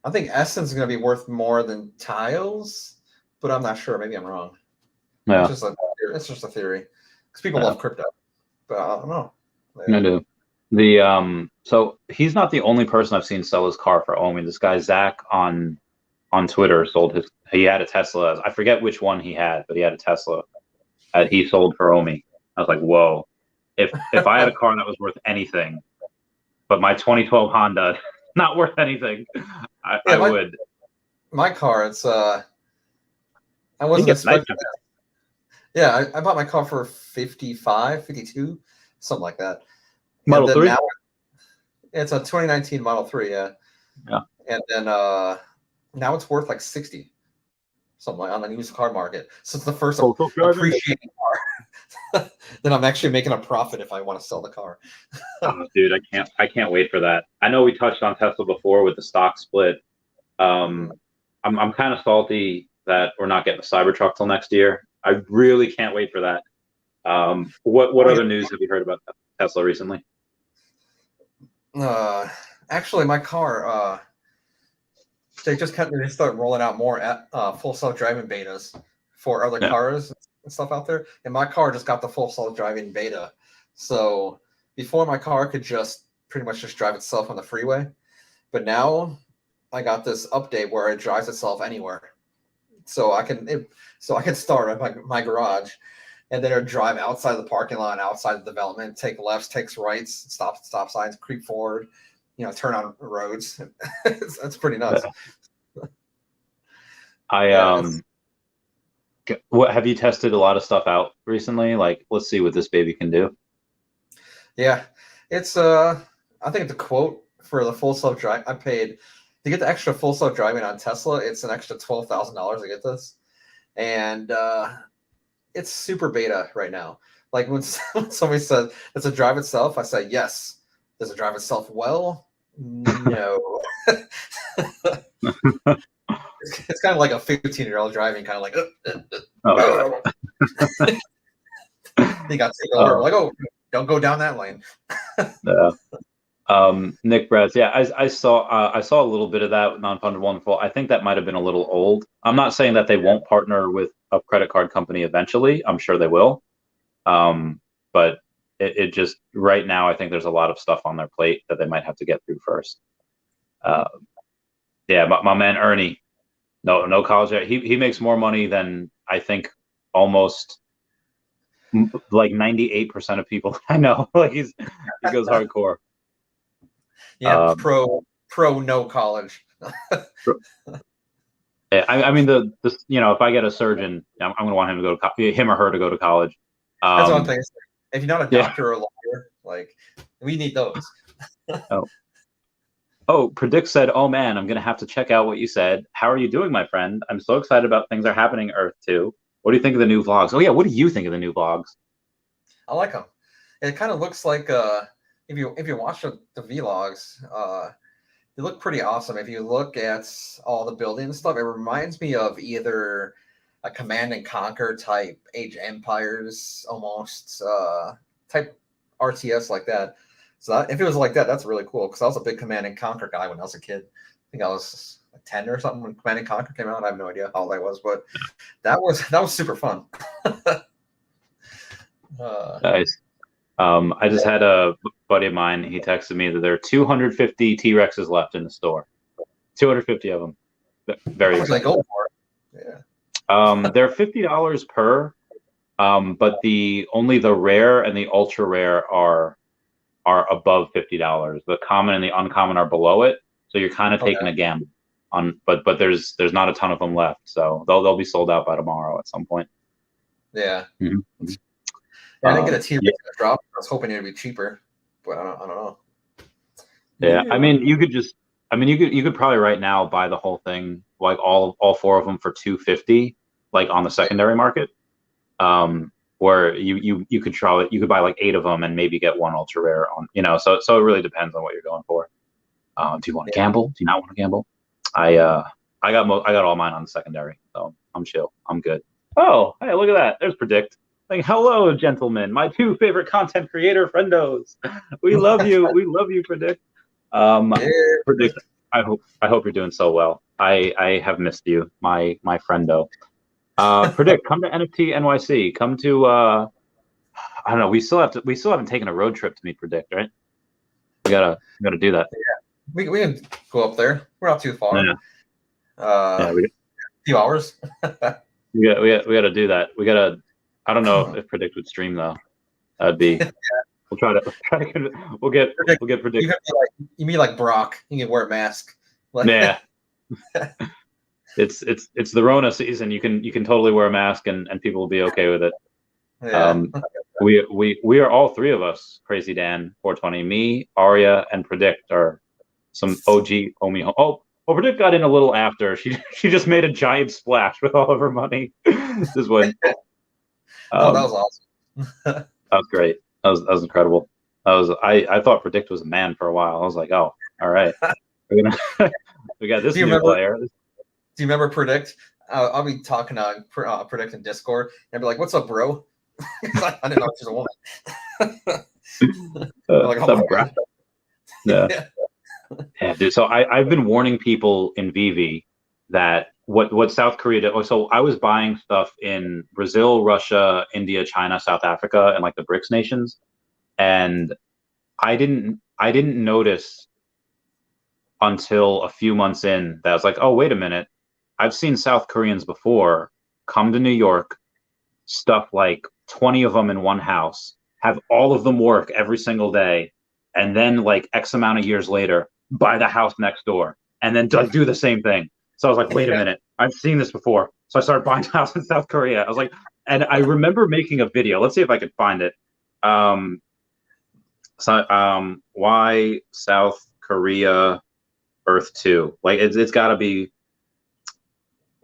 Essence is going to be worth more than tiles, but I'm not sure. Maybe I'm wrong. Yeah, it's just a theory because people love crypto, but I don't know. I do. So he's not the only person I've seen sell his car for OMI. This guy Zach on Twitter sold he had a Tesla. I forget which one he had, but he had a Tesla that he sold for OMI. I was like, whoa. If I had a car that was worth anything, but my 2012 Honda not worth anything, I would. My car, it's I wasn't expecting that. Yeah, I bought my car for 55, 52, something like that. Model 3? Now, it's a 2019 Model 3, yeah. And then now it's worth like 60, something like on the used car market. So it's the first appreciating car. Then I'm actually making a profit if I want to sell the car. Oh, dude, I can't wait for that. I know we touched on Tesla before with the stock split. I'm kind of salty that we're not getting the Cybertruck till next year. I really can't wait for that. What other news have you heard about Tesla recently? Actually, my car, they start rolling out more full self-driving betas for other cars and stuff out there. And my car just got the full self-driving beta. So before, my car could just pretty much just drive itself on the freeway, but now I got this update where it drives itself anywhere. So I can start at my garage, and then it'll drive outside the parking lot, outside the development, take lefts, takes rights, stop signs, creep forward, turn on roads. That's pretty nuts. What have you tested a lot of stuff out recently? Like, let's see what this baby can do. Yeah, it's I think the quote for the full self drive I paid to get the extra full self driving on Tesla. It's an extra $12,000 to get this, and it's super beta right now. Like when somebody said, "Does it drive itself?" I say, "Yes." Does it drive itself well? No. It's kind of like a 15-year-old driving, kind of like. Oh, He got taken over. Like, oh, don't go down that lane. yeah. Nick Bratz, yeah, I saw a little bit of that with Non-Funded Wonderful. I think that might have been a little old. I'm not saying that they won't partner with a credit card company eventually. I'm sure they will. But it just right now, I think there's a lot of stuff on their plate that they might have to get through first. Yeah, my man Ernie, no college. He makes more money than I think almost like 98% of people I know. Like he goes hardcore. Yeah, pro no college. Yeah, I mean the if I get a surgeon, I'm going to want him to go to him or her to go to college. That's one thing. If you're not a doctor or a lawyer, like we need those. Predict said, "Oh man, I'm going to have to check out what you said. How are you doing, my friend? I'm so excited about things are happening Earth too. What do you think of the new vlogs? Oh yeah, what do you think of the new vlogs? I like them. It kind of looks like if you watch the vlogs, they look pretty awesome. If you look at all the building and stuff, it reminds me of either a Command and Conquer type Age of Empires almost type RTS like that. So if it was like that, that's really cool because I was a big Command and Conquer guy when I was a kid. I think I was like 10 or something when Command and Conquer came out. I have no idea how old I was, but that was super fun. Nice. I just had a buddy of mine. He texted me that there are 250 T-Rexes left in the store. 250 of them. Very exciting. Go for it. Yeah. They're $50 per, but only the rare and the ultra rare are above $50. The common and the uncommon are below it. So you're kind of taking a gamble on, but there's not a ton of them left. So they'll be sold out by tomorrow at some point. Yeah. Mm-hmm. Yeah, I didn't get a T-Rex drop. I was hoping it'd be cheaper, but I don't know. Yeah, I mean, you could probably right now buy the whole thing, like all four of them for $250, like on the secondary market. Where you could buy like 8 of them and maybe get one ultra rare on, so it really depends on what you're going for. Do you want to gamble? Do you not want to gamble? I got all mine on the secondary, so I'm chill. I'm good. Oh, hey, look at that. There's Predict. Like, hello, gentlemen, my 2 favorite content creator friendos. We love you. We love you, Predict. Predict. I hope you're doing so well. I have missed you, my friendo. Predict. Come to NFT NYC. Come to I don't know. We still haven't taken a road trip to meet Predict, right? We gotta do that. Yeah, we can go up there. We're not too far. Yeah. A few hours. we gotta do that. We gotta. I don't know if Predict would stream though. That'd be. We'll try to. We'll get Predict. You mean like Brock? You can wear a mask. Yeah. It's the Rona season. You can totally wear a mask and people will be okay with it. Yeah. We are all 3 of us. Crazy Dan, 420, me, Arya, and Predict are some OG OMI. Oh, Predict got in a little after. She just made a giant splash with all of her money. This way. That was awesome. That was great. That was incredible. I thought Predict was a man for a while. I was like, oh, all right. We got this new player. Do you remember Predict? I'll be talking on Predict in Discord and be like, "What's up, bro?" I didn't know she's a woman. Like, oh yeah, dude. So I've been warning people in Veve that what South Korea did. So I was buying stuff in Brazil, Russia, India, China, South Africa, and like the BRICS nations, and I didn't notice until a few months in that I was like, oh, wait a minute. I've seen South Koreans before come to New York, stuff like 20 of them in one house, have all of them work every single day, and then like X amount of years later, buy the house next door, and then do the same thing. So I was like, wait a minute, I've seen this before. So I started buying a house in South Korea. I was like, and I remember making a video. Let's see if I can find it. Why South Korea Earth 2? Like it's got to be,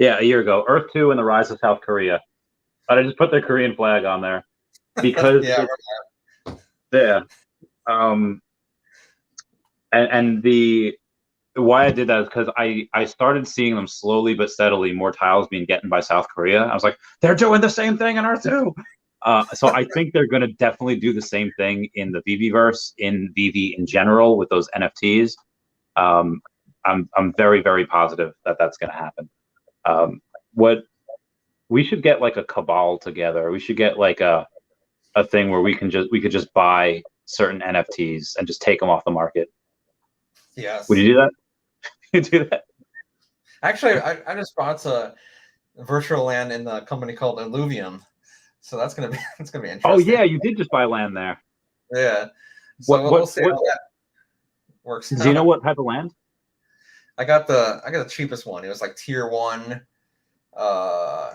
a year ago. Earth 2 and the rise of South Korea. But I just put the Korean flag on there. because Yeah. yeah. And the why I did that is because I started seeing them slowly but steadily, more tiles being gotten by South Korea. I was like, they're doing the same thing in Earth too. So I think they're going to definitely do the same thing in the Veveverse, in Veve in general, with those NFTs. I'm very, very positive that that's going to happen. What we should get like a cabal together. We should get like a thing where we could just buy certain NFTs and just take them off the market. Yes. Would you do that? You do that? Actually, I just bought a virtual land in the company called Illuvium, so that's gonna be interesting. Oh yeah, you did just buy land there. Yeah. So we'll see how that works. Do you know what type of land? I got the cheapest one. It was like tier 1, and I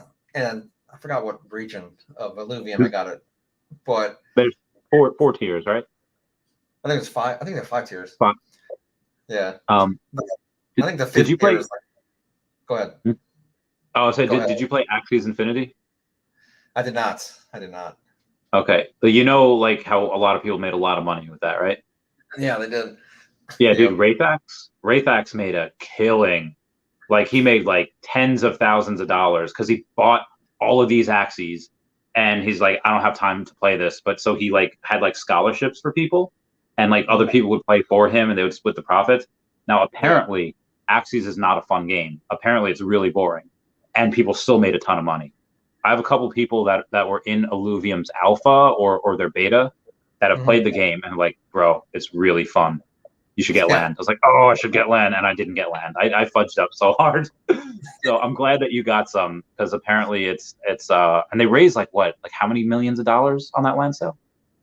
forgot what region of Illuvium I got it, but there's four tiers, right? I think it's 5. I think there's 5 tiers. 5. Yeah. I think the 5th did you play? tier is like, go ahead. Oh, so did you play Axie Infinity? I did not. Okay, but you know, like how a lot of people made a lot of money with that, right? Yeah, they did. Yeah, dude, Wraithax made a killing. Like he made like tens of thousands of dollars because he bought all of these Axies, and he's like, I don't have time to play this, but so he like had like scholarships for people, and like other people would play for him, and they would split the profits. Now, apparently, Axies is not a fun game. Apparently, it's really boring, and people still made a ton of money. I have a couple people that were in Illuvium's alpha or their beta that have played the game and like, bro, it's really fun. You should get land. I was like, oh, I should get land, and I didn't get land. I fudged up so hard. So I'm glad that you got some, because apparently it's and they raised like what, like how many millions of dollars on that land sale?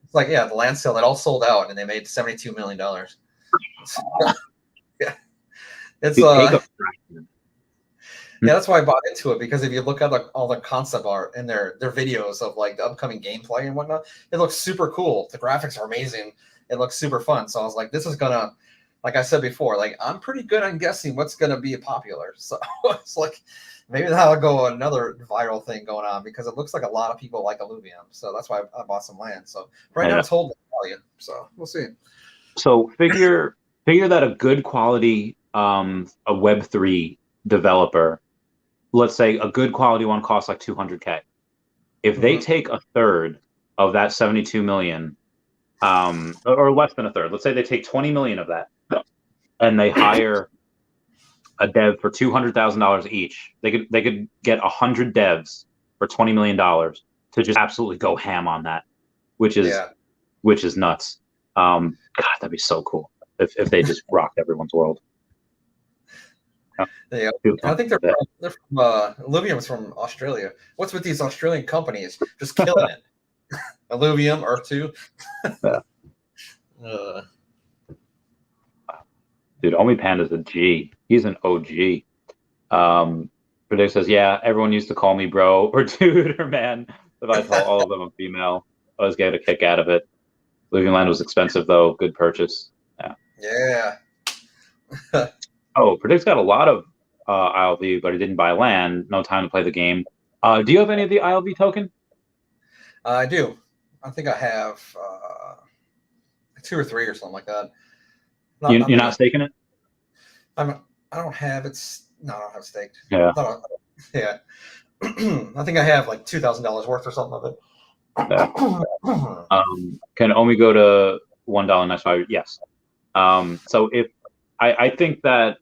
It's like, yeah, the land sale that all sold out, and they made $72 million. Yeah, it's yeah, that's why I bought into it, because if you look at like all the concept art and their videos of like the upcoming gameplay and whatnot, it looks super cool. The graphics are amazing. It looks super fun. So I was like, this is gonna, like I said before, like I'm pretty good on guessing what's gonna be popular. So it's like maybe that'll go another viral thing going on, because it looks like a lot of people like Illuvium. So that's why I bought some land. So right now it's holding value. So we'll see. So figure that a good quality a Web3 developer, let's say a good quality one, costs like $200K. If they take a third of that 72 million, or less than a third, let's say they take 20 million of that, and they hire a dev for $200,000 each, they could get 100 devs for $20 million to just absolutely go ham on that, which is nuts. God, that'd be so cool if they just rocked everyone's world. Yeah, I think they're from Illuvium's from Australia. What's with these Australian companies just killing it? Illuvium, Earth 2. Dude, OMI Panda's a G. He's an OG. Predict says, yeah, everyone used to call me bro or dude or man. If I told all of them I'm female, I always get a kick out of it. Living land was expensive though. Good purchase. Yeah. Oh, Predict's got a lot of ILV, but he didn't buy land. No time to play the game. Do you have any of the ILV token? I do. I think I have 2 or 3 or something like that. You're not staking it? I don't have it. No, I don't have staked. Yeah. Yeah. I think I have like $2,000 worth or something of it. Yeah. Can OMI go to $1 next 5? Yes. So if I think that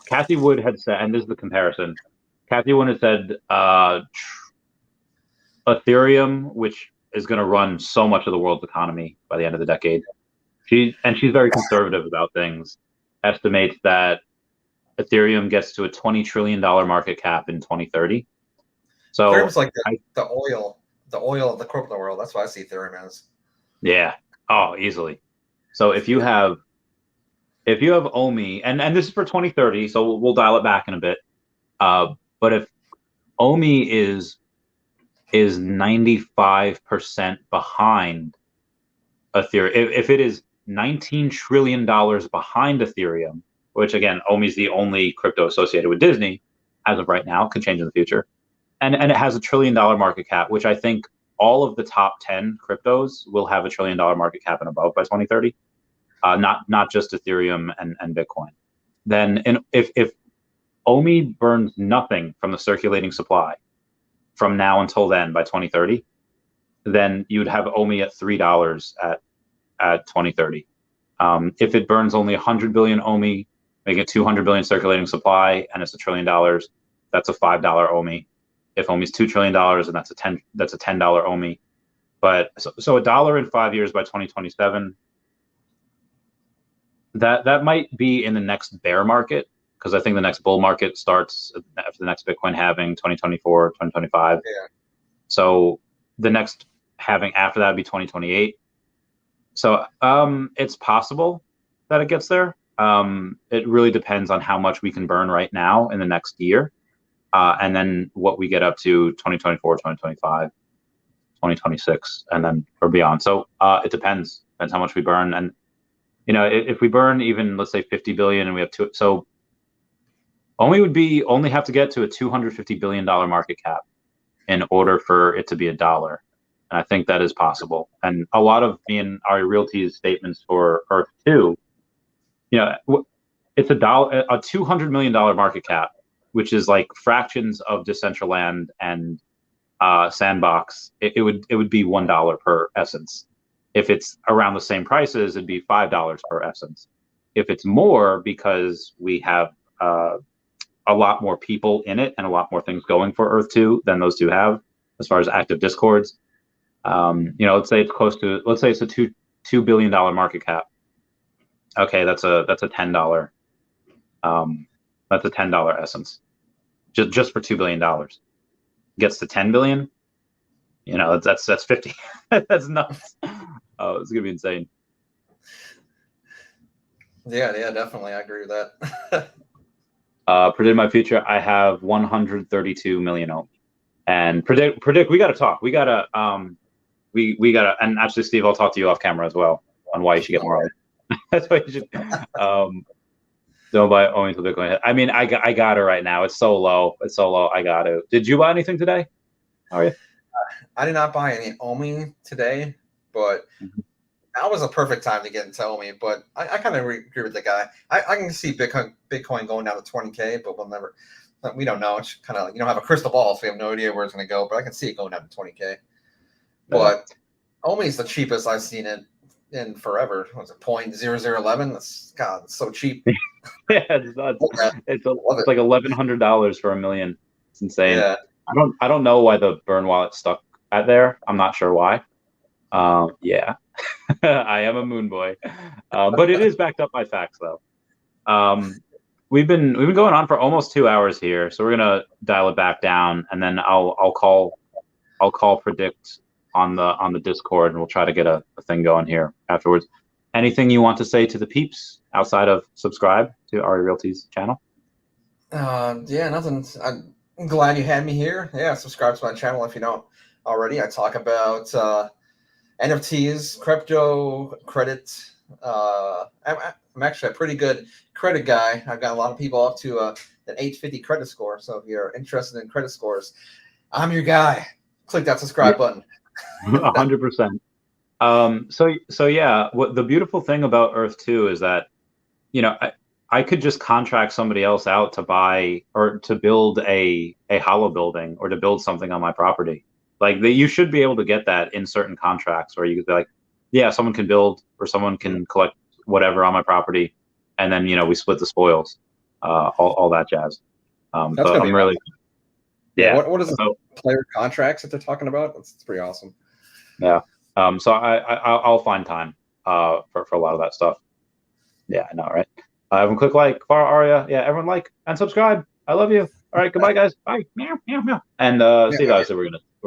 Kathy Wood had said, and this is the comparison, Kathy Wood had said Ethereum, which is going to run so much of the world's economy by the end of the decade. She's very conservative about things. Estimates that Ethereum gets to a $20 trillion market cap in 2030. So Ethereum's like the oil of the crypto world. That's what I see Ethereum as. Yeah. Oh, easily. So if you have OMI, and this is for 2030, so we'll dial it back in a bit. But if OMI is 95% behind Ethereum, if it is $19 trillion behind Ethereum, which again, OMI is the only crypto associated with Disney as of right now, could change in the future, and it has $1 trillion market cap, which I think all of the top 10 cryptos will have $1 trillion market cap and above by 2030. Not just Ethereum and Bitcoin. Then if OMI burns nothing from the circulating supply from now until then by 2030, then you'd have OMI at $3 at 2030. If it burns only 100 billion OMI, making it 200 billion circulating supply, and it's $1 trillion, that's a $5 OMI. If OMI is $2 trillion, and that's a $10 OMI. But so a dollar in 5 years by 2027. That might be in the next bear market, because I think the next bull market starts after the next Bitcoin halving, 2024, 2025. Yeah. So the next halving after that would be 2028. So it's possible that it gets there. It really depends on how much we can burn right now in the next year, and then what we get up to 2024, 2025, 2026, and then or beyond. So it depends how much we burn. And if we burn even, let's say 50 billion, and we have so only have to get to a $250 billion market cap in order for it to be $1. And I think that is possible. And a lot of me and Arya Realty's statements for Earth 2, it's a $200 million market cap, which is like fractions of Decentraland and Sandbox. It would be $1 per essence. If it's around the same prices, it'd be $5 per essence. If it's more, because we have a lot more people in it and a lot more things going for Earth 2 than those two have, as far as active discords. Let's say it's a $2 billion market cap. Okay, that's a $10. That's a $10 essence, just for $2 billion. Gets to 10 billion. That's 50. That's nuts. Oh, it's gonna be insane. Yeah, definitely. I agree with that. Predict my future. I have 132 million OMI. And predict. We got to talk. We got to. We got to. And actually, Steve, I'll talk to you off camera as well on why you should get more OMI. That's why you should. Don't buy OMI until Bitcoin. I mean, I got it right now. It's so low. I got it. Did you buy anything today? How are you? I did not buy any OMI today, but that was a perfect time to get into OMI. But I kind of agree with the guy. I can see Bitcoin going down to 20K, but we don't know. It's kind of like, you don't have a crystal ball, so we have no idea where it's going to go. But I can see it going down to 20K. But OMI is the cheapest I've seen it in forever. What was it 0.0011? That's it's so cheap. Yeah, it's nuts. It's like $1,100 for $1 million. It's insane. Yeah. I don't know why the burn wallet stuck at there. I'm not sure why. Yeah, I am a moon boy, but it is backed up by facts though. We've been going on for almost 2 hours here, so we're gonna dial it back down, and then I'll call predict on the Discord, and we'll try to get a thing going here afterwards. Anything you want to say to the peeps outside of subscribe to Arya Realty's channel? Yeah, nothing. I'm glad you had me here. Yeah, subscribe to my channel if you don't already. I talk about NFTs, crypto, credit. I'm actually a pretty good credit guy. I've got a lot of people up to an 850 credit score. So if you're interested in credit scores, I'm your guy. Click that subscribe button. 100%. So yeah, what the beautiful thing about Earth 2 is that, I could just contract somebody else out to buy or to build a hollow building or to build something on my property. Like you should be able to get that in certain contracts where you could be like, yeah, someone can build or someone can collect whatever on my property, and then we split the spoils, all that jazz. That's so I'm really, awesome. Yeah. What is the player contracts that they're talking about? That's pretty awesome. Yeah. So I'll find time for a lot of that stuff. Yeah, I know, right? Everyone click like for Arya. Yeah, everyone like and subscribe. I love you. All right, goodbye, guys. Bye. Meow, meow, meow. And Steve, obviously, we're gonna